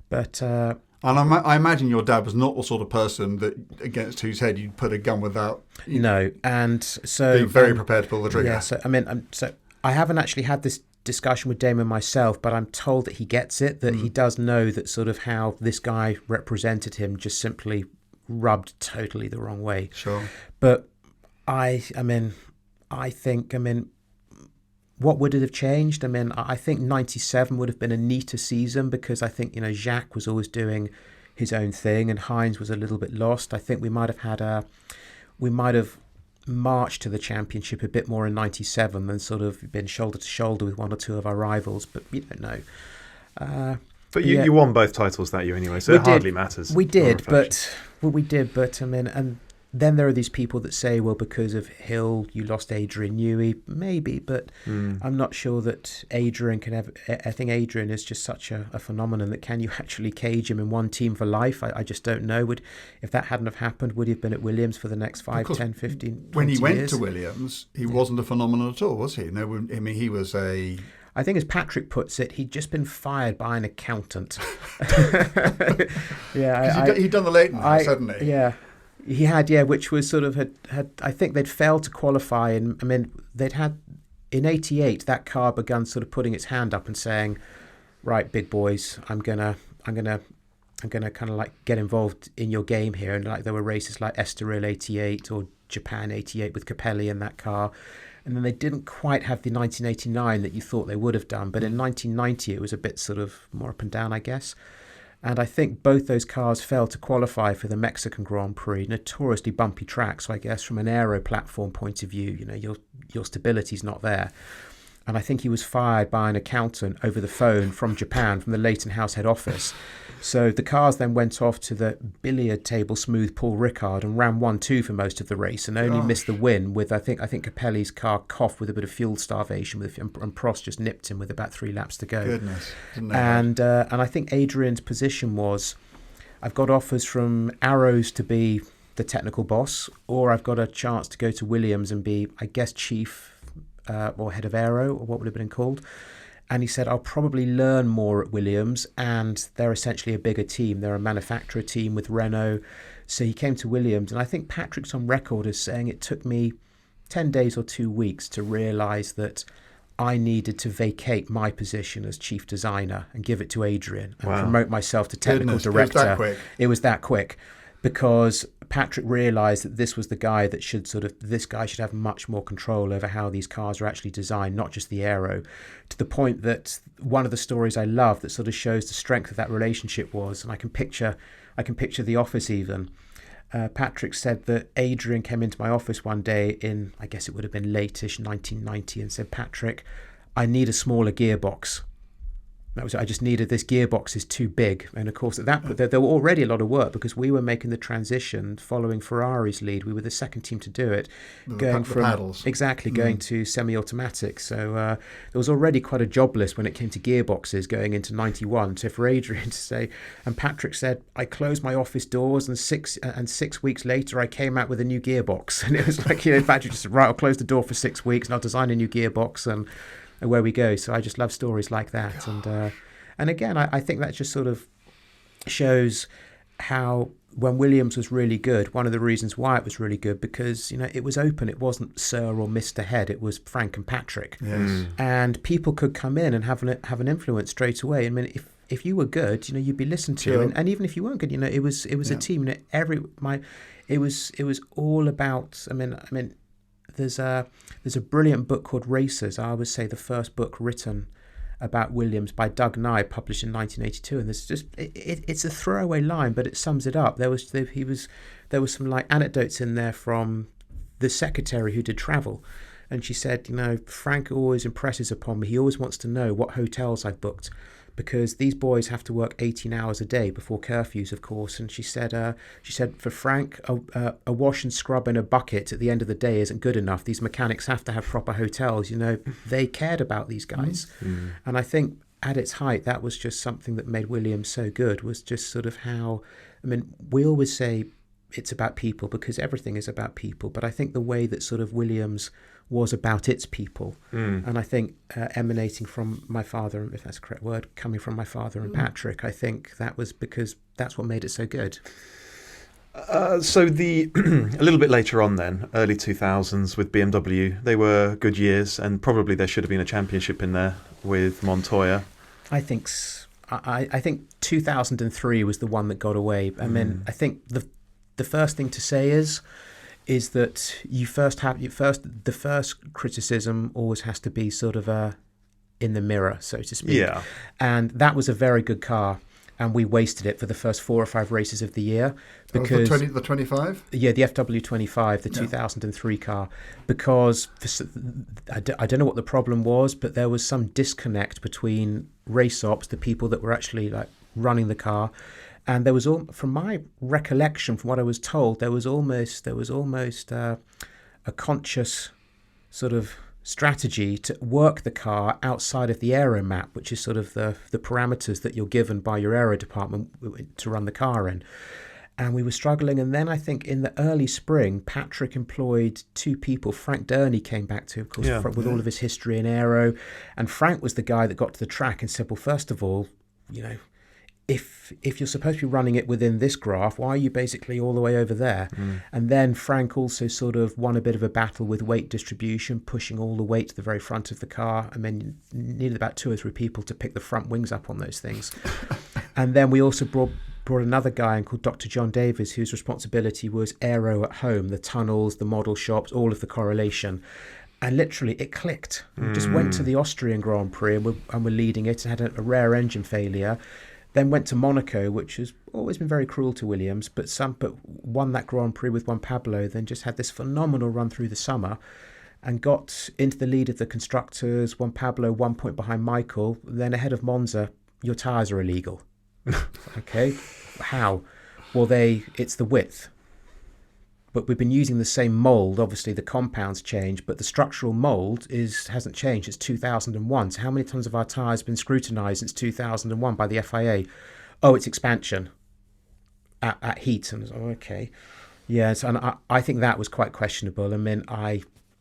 But... and I imagine your dad was not the sort of person that against whose head you'd put a gun without. No, and so being very prepared to pull the trigger. Yeah, so I haven't actually had this discussion with Damon myself, but I'm told that he gets it, that he does know that sort of how this guy represented him just simply rubbed totally the wrong way. Sure. But I think what would it have changed? I mean, I think 97 would have been a neater season because I think, Jacques was always doing his own thing and Heinz was a little bit lost. I think we might have marched to the championship a bit more in 97 than sort of been shoulder to shoulder with one or two of our rivals, but you don't know. But you won both titles that year anyway, so it hardly matters. We did, but I mean, and then there are these people that say, well, because of Hill, you lost Adrian Newey. Maybe, but I'm not sure that Adrian can ever... I think Adrian is just such a phenomenon that can you actually cage him in one team for life? I just don't know. If that hadn't have happened, would he have been at Williams for the next 5, 10, 15, 20 when he went years? to Williams, he wasn't a phenomenon at all, was he? No, I mean, he was a... I think, as Patrick puts it, he'd just been fired by an accountant. He'd done the Leighton House, hadn't he? Yeah. He had, which was sort of had I think they'd failed to qualify, and I mean they'd had in '88 that car begun sort of putting its hand up and saying, right, big boys, I'm gonna kind of like get involved in your game here, and like there were races like Estoril '88 or Japan '88 with Capelli in that car, And then they didn't quite have the 1989 that you thought they would have done. But in 1990, it was a bit sort of more up and down, I guess. And I think both those cars failed to qualify for the Mexican Grand Prix. Notoriously bumpy track, so I guess from an aero platform point of view, your stability's not there. And I think he was fired by an accountant over the phone from Japan, from the Leighton House head office. So the cars then went off to the billiard table smooth Paul Ricard and ran 1-2 for most of the race and only missed the win with, I think Capelli's car coughed with a bit of fuel starvation and Prost just nipped him with about 3 laps to go. Goodness. And I think Adrian's position was, I've got offers from Arrows to be the technical boss, or I've got a chance to go to Williams and be, I guess, chief or head of aero, or what would have been called. And he said, I'll probably learn more at Williams, and they're essentially a bigger team. They're a manufacturer team with Renault. So he came to Williams, and I think Patrick's on record as saying it took me 10 days or 2 weeks to realise that I needed to vacate my position as chief designer and give it to Adrian and promote myself to technical director. It was that quick. Because Patrick realised that this was the guy that should have much more control over how these cars are actually designed, not just the aero, to the point that one of the stories I love that sort of shows the strength of that relationship was, and I can picture the office even. Patrick said that Adrian came into my office one day in, I guess it would have been late-ish 1990, and said, Patrick, I need a smaller gearbox. I just needed, this gearbox is too big. And of course, there were already a lot of work because we were making the transition following Ferrari's lead. We were the second team to do it, going to semi-automatic. So there was already quite a job list when it came to gearboxes going into 91. So for Adrian to say, and Patrick said, I closed my office doors and 6 weeks later I came out with a new gearbox. And it was like, Patrick just said, right, I'll close the door for 6 weeks and I'll design a new gearbox and where we go. So I just love stories like that. God. And again, I think that just sort of shows how when Williams was really good, one of the reasons why it was really good, because it was open. It wasn't Sir or Mr. Head. It was Frank and Patrick. Yes. And people could come in and have an influence straight away. I mean, if you were good, you'd be listened to. Sure. And even if you weren't good, it was a team. It was all about. I mean. There's a brilliant book called Racers. I would say the first book written about Williams by Doug Nye, published in 1982. And there's just it's a throwaway line, but it sums it up. There was some like anecdotes in there from the secretary who did travel, and she said, Frank always impresses upon me. He always wants to know what hotels I've booked, because these boys have to work 18 hours a day before curfews, of course. And she said, for Frank, a wash and scrub in a bucket at the end of the day isn't good enough. These mechanics have to have proper hotels. They cared about these guys. Mm-hmm. And I think at its height, that was just something that made Williams so good, was just sort of how, we always say it's about people because everything is about people. But I think the way that sort of Williams was about its people. And I think emanating from my father, if that's the correct word, coming from my father and Patrick, I think that was because that's what made it so good. So a little bit later on then, early 2000s with BMW, they were good years, and probably there should have been a championship in there with Montoya. I think 2003 was the one that got away. I mean, I think the first thing to say is that the first criticism always has to be sort of in the mirror, so to speak. Yeah. And that was a very good car, and we wasted it for the first 4 or 5 races of the year because the 25. Yeah, the FW25, the 2003 car, because I don't know what the problem was, but there was some disconnect between race ops, the people that were actually like running the car. And there was, from my recollection, from what I was told, there was almost a conscious sort of strategy to work the car outside of the aero map, which is sort of the parameters that you're given by your aero department to run the car in. And we were struggling. And then I think in the early spring, Patrick employed 2 people. Frank Durney came back to, of course, with all of his history in aero. And Frank was the guy that got to the track and said, well, first of all, if you're supposed to be running it within this graph, why are you basically all the way over there? And then Frank also sort of won a bit of a battle with weight distribution, pushing all the weight to the very front of the car. I mean, you needed about 2 or 3 people to pick the front wings up on those things. And then we also brought another guy in called Dr. John Davis, whose responsibility was aero at home, the tunnels, the model shops, all of the correlation. And literally, it clicked. We just went to the Austrian Grand Prix and we're leading it and had a rare engine failure. Then went to Monaco, which has always been very cruel to Williams, but won that Grand Prix with Juan Pablo. Then just had this phenomenal run through the summer, and got into the lead of the constructors. Juan Pablo 1 point behind Michael. Then ahead of Monza, your tyres are illegal. Okay, how? Well, it's the width. But we've been using the same mould. Obviously, the compounds change, but the structural mould hasn't changed. It's 2001. So how many tons of our tyres have been scrutinised since 2001 by the FIA? Oh, it's expansion at heat. And okay, yes. And I think that was quite questionable. I mean,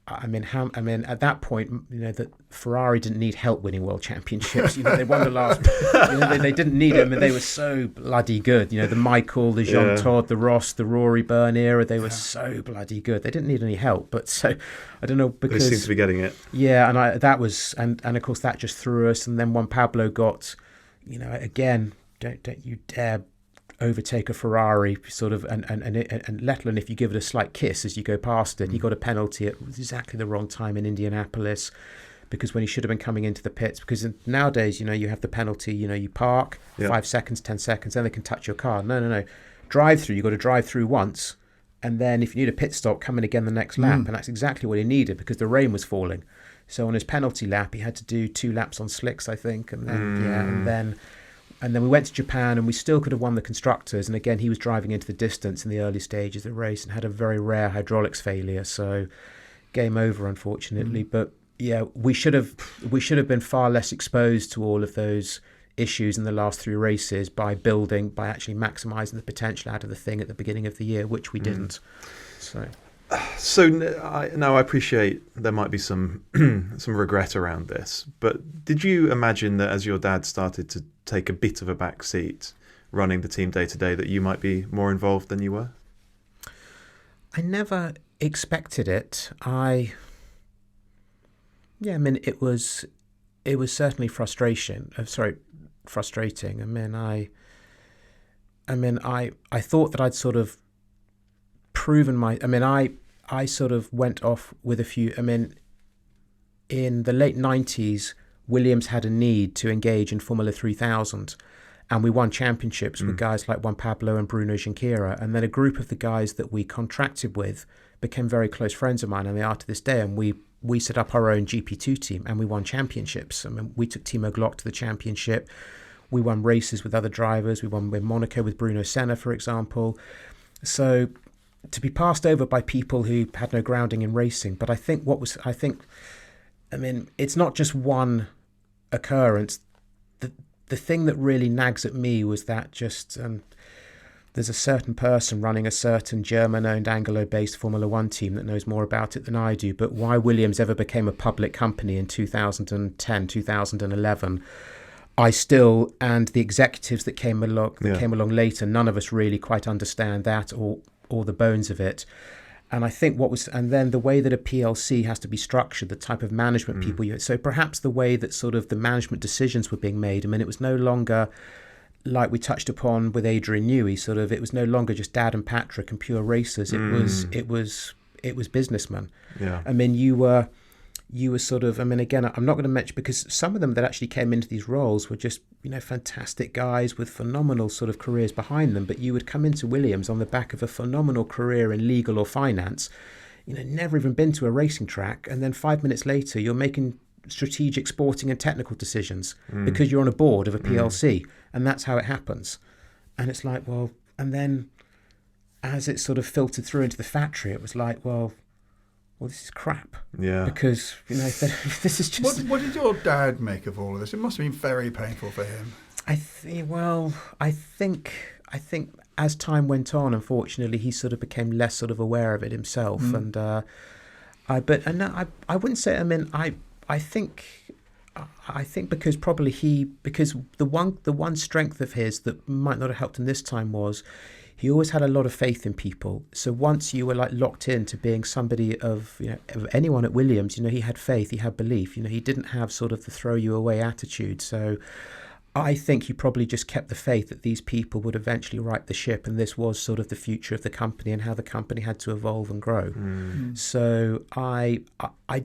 at that point, that Ferrari didn't need help winning world championships. They won the last. They didn't need them, and they were so bloody good. The Michael, the Jean Todt, the Ross, the Rory Byrne era. They were so bloody good. They didn't need any help. But so I don't know, because they seem to be getting it. Yeah, and that was, and of course that just threw us. And then Juan Pablo got, again, don't you dare overtake a Ferrari, sort of, and let alone if you give it a slight kiss as you go past it. He got a penalty at exactly the wrong time in Indianapolis, because when he should have been coming into the pits, because nowadays, you have the penalty, you park 5 seconds, 10 seconds, then they can touch your car. No. Drive through, you've got to drive through once, and then if you need a pit stop, come in again the next lap. And that's exactly what he needed, because the rain was falling. So on his penalty lap, he had to do 2 laps on slicks, I think, and then and then we went to Japan, and we still could have won the constructors. And again, he was driving into the distance in the early stages of the race and had a very rare hydraulics failure. So game over, unfortunately. But yeah, we should have been far less exposed to all of those issues in the last 3 races by actually maximising the potential out of the thing at the beginning of the year, which we didn't. So now I appreciate there might be some regret around this, but did you imagine that as your dad started to take a bit of a back seat running the team day to day, that you might be more involved than you were? I never expected it. It was certainly frustrating. I thought that I'd sort of proven I sort of went off with a few. In the late 90s, Williams had a need to engage in Formula 3000, and we won championships with guys like Juan Pablo and Bruno Junqueira, and then a group of the guys that we contracted with became very close friends of mine, and they are to this day, and we set up our own GP2 team, and we won championships. We took Timo Glock to the championship. We won races with other drivers. We won with Monaco with Bruno Senna, for example. So to be passed over by people who had no grounding in racing. But it's not just one occurrence. The thing that really nags at me was that there's a certain person running a certain German-owned Anglo-based Formula One team that knows more about it than I do. But why Williams ever became a public company in 2010, 2011, and the executives that came along later, none of us really quite understand that or the bones of it. And I think and then the way that a PLC has to be structured, the type of management people so perhaps the way that sort of the management decisions were being made, it was no longer, like we touched upon with Adrian Newey, it was no longer just Dad and Patrick and pure racers. It was businessmen. Yeah. You were sort of, again, I'm not going to mention, because some of them that actually came into these roles were just, fantastic guys with phenomenal sort of careers behind them. But you would come into Williams on the back of a phenomenal career in legal or finance, never even been to a racing track. And then 5 minutes later, you're making strategic sporting and technical decisions because you're on a board of a PLC. And that's how it happens. And it's like, well, and then as it sort of filtered through into the factory, it was like, well, this is crap. Yeah. Because, this is just... What did your dad make of all of this? It must have been very painful for him. I think as time went on, unfortunately, he sort of became less sort of aware of it himself. And I wouldn't say, I think because the one strength of his that might not have helped him this time was he always had a lot of faith in people. So once you were locked into being somebody of anyone at Williams, he had faith, he had belief. He didn't have sort of the throw you away attitude. So I think he probably just kept the faith that these people would eventually right the ship, and this was sort of the future of the company and how the company had to evolve and grow. So I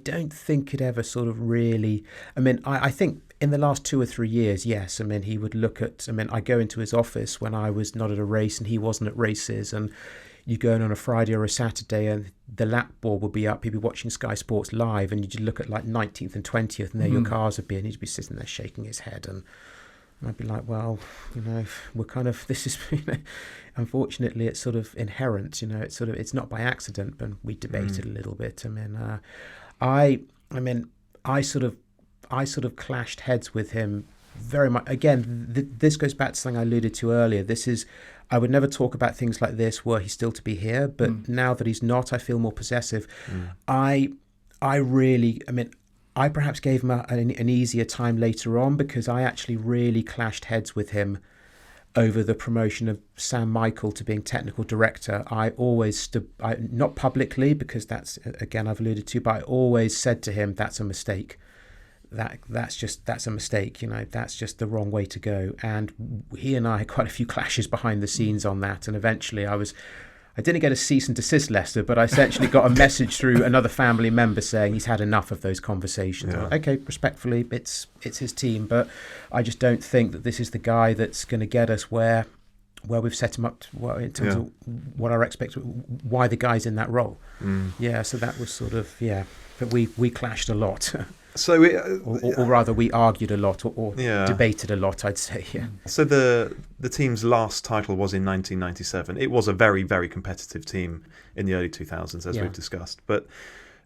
don't think it ever sort of really. I mean, I think in the last 2 or 3 years, yes. I mean, he would look at. I mean, I go into his office when I was not at a race and he wasn't at races, and you go in on a Friday or a Saturday and the lap board would be up. He'd be watching Sky Sports live, and you'd look at like 19th and 20th, and there your cars would be, and he'd be sitting there shaking his head and. I'd be like, well, we're kind of, this is, unfortunately, it's sort of inherent, it's not by accident, but we debated a little bit. I sort of clashed heads with him very much. Again, this goes back to something I alluded to earlier. I would never talk about things like this were he still to be here, but now that he's not, I feel more possessive. I perhaps gave him an easier time later on because I actually really clashed heads with him over the promotion of Sam Michael to being technical director. I always not publicly, because that's, again, I've alluded to, but I always said to him, that's a mistake. That's a mistake, that's just the wrong way to go. And he and I had quite a few clashes behind the scenes on that. And eventually I didn't get a cease and desist letter, but I essentially got a message through another family member saying he's had enough of those conversations. Yeah. Okay, respectfully, it's his team, but I just don't think that this is the guy that's going to get us where we've set him up in terms of what our why the guy's in that role. Yeah, so that was sort of, but we clashed a lot. So, or rather, we argued a lot or debated a lot, I'd say. Yeah. So the team's last title was in 1997. It was a very, very competitive team in the early 2000s, as we've discussed. But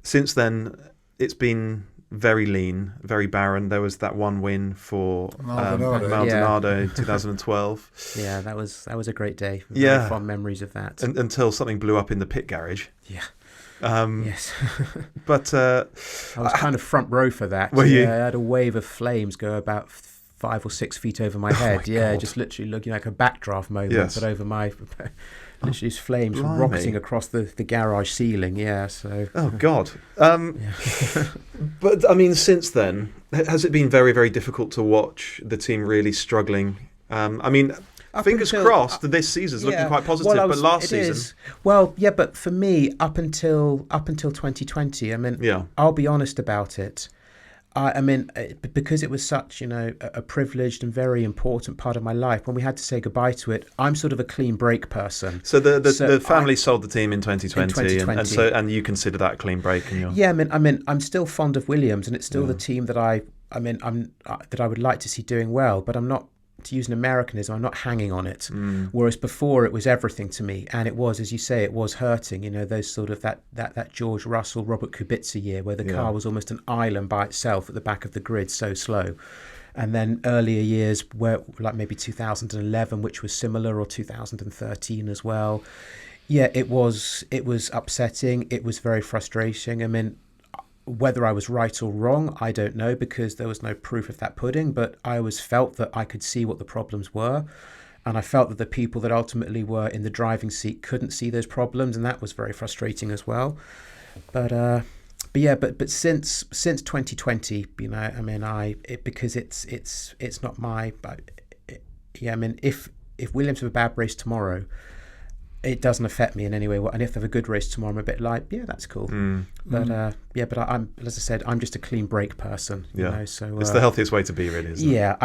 since then, it's been very lean, very barren. There was that one win for Maldonado in 2012. Yeah, that was a great day. Very fond memories of that. Until something blew up in the pit garage. Yeah. Yes. But I was kind of front row for that. Were you? I had a wave of flames go about 5 or 6 feet over my head. God. Just literally looking like a backdraft moment, but over my literally flames rocketing across the garage ceiling. Yeah. So. Oh God. But I mean, since then, has it been very, very difficult to watch the team really struggling? Fingers crossed that this season's looking quite positive, but last season... but for me, up until 2020, I'll be honest about it. Because it was such, a privileged and very important part of my life, when we had to say goodbye to it, I'm sort of a clean break person. So the family sold the team in 2020, and you consider that a clean break? I'm still fond of Williams, and it's still the team that I would like to see doing well, but I'm not, to use an Americanism, I'm not hanging on it. Whereas before it was everything to me, and it was, as you say, it was hurting. Those sort of that George Russell, Robert Kubica year where the car was almost an island by itself at the back of the grid, so slow. And then earlier years where, like maybe 2011, which was similar, or 2013 as well. Yeah, it was upsetting. It was very frustrating. Whether I was right or wrong, I don't know, because there was no proof of that pudding, but I always felt that I could see what the problems were, and I felt that the people that ultimately were in the driving seat couldn't see those problems, and that was very frustrating as well. But since 2020, because it's not my, if Williams have a bad race tomorrow, it doesn't affect me in any way. And if they have a good race tomorrow, I'm a bit like, that's cool. But I'm, as I said, I'm just a clean break person. So it's the healthiest way to be, really, isn't it?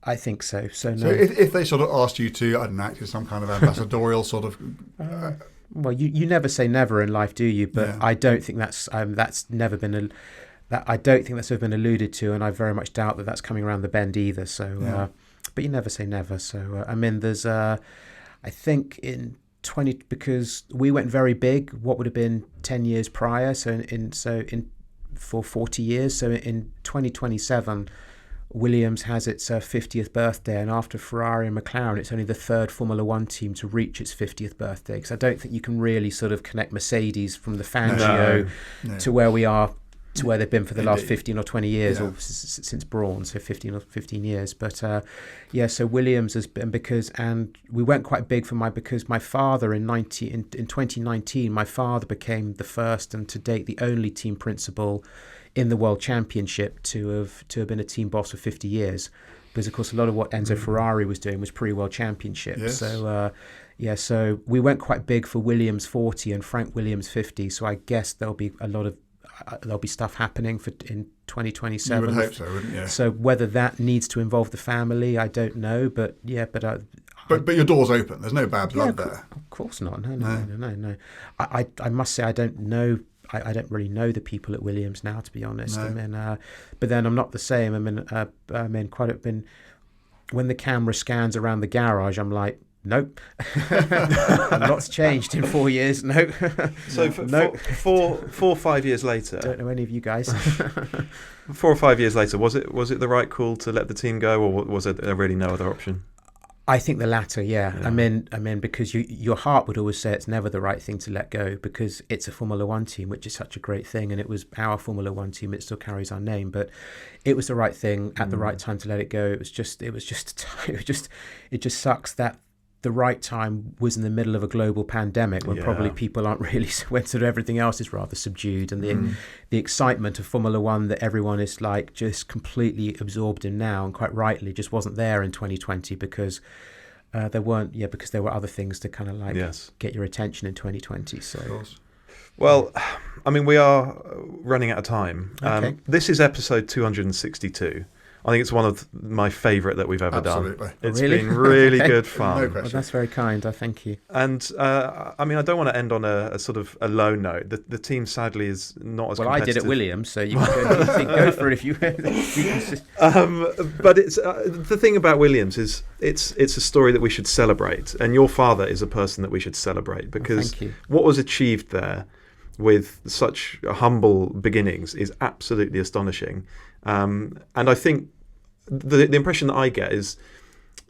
I think so. So if they sort of asked you to, I don't know, act as some kind of ambassadorial sort of. Well, you never say never in life, do you? But I don't think that's never been I don't think that's ever been alluded to, and I very much doubt that that's coming around the bend either. So, but you never say never. So there's I think in 20, because we went very big, what would have been 10 years prior, for 40 years. So in 2027, Williams has its 50th birthday, and after Ferrari and McLaren, it's only the third Formula One team to reach its 50th birthday, because I don't think you can really sort of connect Mercedes from the Fangio to where we are, to where they've been for the last 15 or 20 years, or since Brawn, so 15 years. But so Williams has been, and we went quite big because my father in 2019, my father became the first and to date the only team principal in the World Championship to have been a team boss for 50 years. because of course a lot of what Enzo Ferrari was doing was pre-World Championship. Yes. So so we went quite big for Williams 40 and Frank Williams 50. So I guess there'll be stuff happening in 2027. You would hope so, wouldn't you? So whether that needs to involve the family, I don't know. But But your door's open. There's no bad blood there. Of course not. No. I must say I don't know. I don't really know the people at Williams now, to be honest. No. I mean, but then I'm not the same. When the camera scans around the garage, I'm like, nope. Lots changed in 4 years. Nope. So four or 5 years later, don't know any of you guys. 4 or 5 years later, was it the right call to let the team go, or was there really no other option? I think the latter, yeah. I mean, because your heart would always say it's never the right thing to let go, because it's a Formula One team, which is such a great thing, and it was our Formula One team. It still carries our name, but it was the right thing at the right time to let it go. It just sucks that the right time was in the middle of a global pandemic when probably people aren't really, when sort of everything else is rather subdued, and the excitement of Formula One that everyone is like just completely absorbed in now, and quite rightly, just wasn't there in 2020 because there were other things to kind of like get your attention in 2020. So, well, I mean, we are running out of time. Okay. This is episode 262. I think it's one of my favourite that we've ever done. It's been really good fun. No well, that's very kind. I thank you. And I mean, I don't want to end on a sort of a low note. The team sadly is not as competitive. Well, I did at Williams, so you can go for it if you. But it's the thing about Williams is it's a story that we should celebrate, and your father is a person that we should celebrate, because what was achieved there with such humble beginnings is absolutely astonishing. And I think the impression that I get is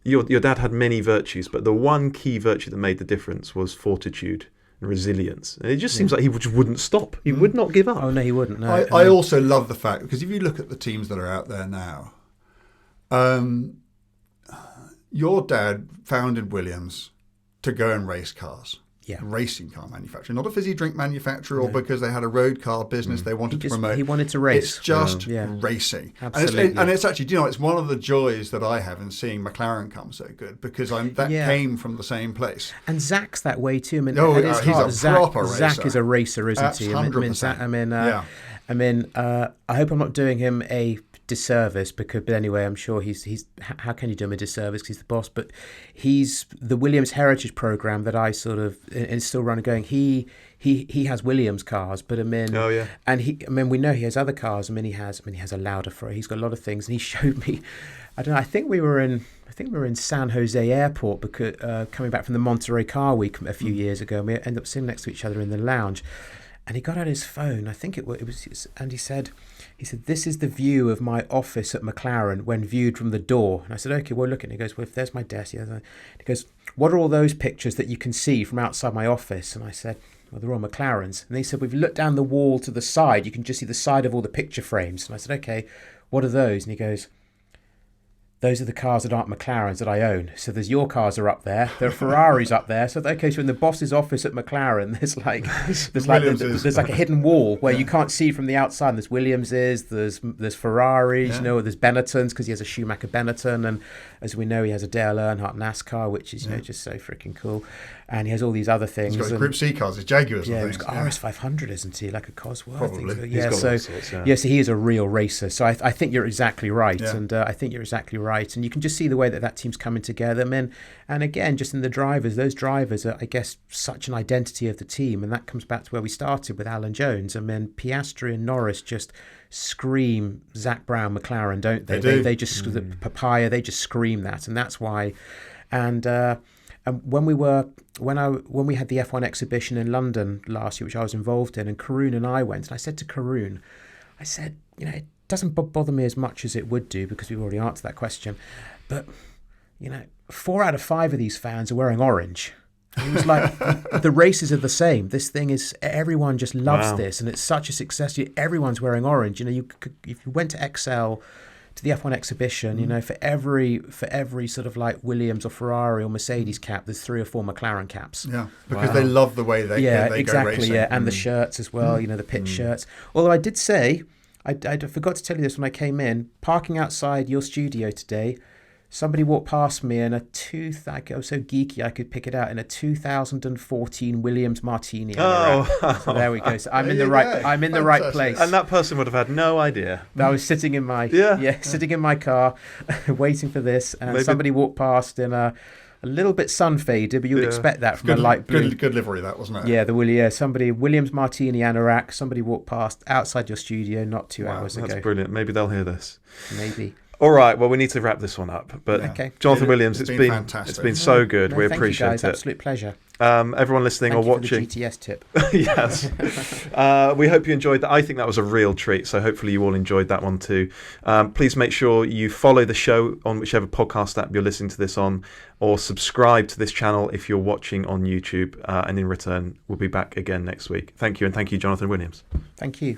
your dad had many virtues, but the one key virtue that made the difference was fortitude and resilience. And it just seems like he just wouldn't stop. He would not give up. Oh, no, he wouldn't. No. I also love the fact, because if you look at the teams that are out there now, your dad founded Williams to go and race cars. Yeah. Racing car manufacturer, not a fizzy drink manufacturer, or because they had a road car business they wanted to promote. He wanted to race. It's just racing. Absolutely. And it's actually, it's one of the joys that I have in seeing McLaren come so good, because came from the same place. And Zach's that way too. I mean, he's a proper racer. Zach is a racer, isn't That's he? 100%. I hope I'm not doing him a disservice, but anyway, I'm sure he's how can you do him a disservice, because he's the boss, but he's the Williams Heritage Program that I sort of is still running going. He has Williams cars, but and we know he has other cars. He has a Lauda for it. He's got a lot of things, and he showed me. I don't know. I think we were in San Jose Airport because coming back from the Monterey Car Week a few years ago, and we ended up sitting next to each other in the lounge. And he got out his phone, I think it was, and he said, "This is the view of my office at McLaren when viewed from the door." And I said, "Okay, well, look at it." He goes, "Well, if there's my desk." He goes, "What are all those pictures that you can see from outside my office?" And I said, "Well, they're all McLarens." And he said, "We've looked down the wall to the side. You can just see the side of all the picture frames." And I said, "Okay, what are those?" And he goes, "Those are the cars that aren't McLarens that I own. So there's your cars are up there. There are Ferraris up there. So in the boss's office at McLaren, there's like a hidden wall where you can't see from the outside. There's Williams's, there's Ferraris, there's Benetton's, because he has a Schumacher Benetton, and as we know, he has a Dale Earnhardt NASCAR, which is just so freaking cool. And he has all these other things. He's got Group C cars, his Jaguars. Yeah, he's got RS500, isn't he? Like a Cosworth. Probably. So he is a real racer. So I think you're exactly right, and I think you're exactly right. And you can just see the way that team's coming together. And again, just in the drivers, those drivers are, I guess, such an identity of the team. And that comes back to where we started with Alan Jones. I mean, Piastri and Norris just scream Zach Brown McLaren, don't they? They just the papaya. They just scream that, and that's why. And when we had the F1 exhibition in London last year, which I was involved in, and Karun and I went, and I said to Karun, it doesn't bother me as much as it would do, because we've already answered that question, but 4 out of 5 of these fans are wearing orange. It was like the races are the same. This thing is, everyone just loves this, and it's such a success. Everyone's wearing orange. If you went to XL, to the F1 exhibition, for every sort of like Williams or Ferrari or Mercedes cap, there's 3 or 4 McLaren caps. Yeah, because they love the way they exactly, go racing. Yeah, and the shirts as well. The pit shirts. Although I did say, I forgot to tell you this when I came in, parking outside your studio today, somebody walked past me in I was so geeky I could pick it out, in a 2014 Williams Martini. Oh, so there we go. So I'm in the right place. And that person would have had no idea. I was sitting in my sitting in my car, waiting for this, and somebody walked past in a little bit sun faded, but you would expect that from a light blue. Good livery, that wasn't it? Yeah, somebody, Williams Martini anorak, somebody walked past outside your studio not 2 hours ago. That's brilliant. Maybe they'll hear this. Maybe. All right, well, we need to wrap this one up. But Jonathan Williams, it's been fantastic. It's been so good. No, we thank appreciate you guys. it. Absolute pleasure. Everyone listening thank or watching. For the GTS tip. Yes. We hope you enjoyed that. I think that was a real treat. So hopefully you all enjoyed that one too. Please make sure you follow the show on whichever podcast app you're listening to this on, or subscribe to this channel if you're watching on YouTube. And in return, we'll be back again next week. Thank you. And thank you, Jonathan Williams. Thank you.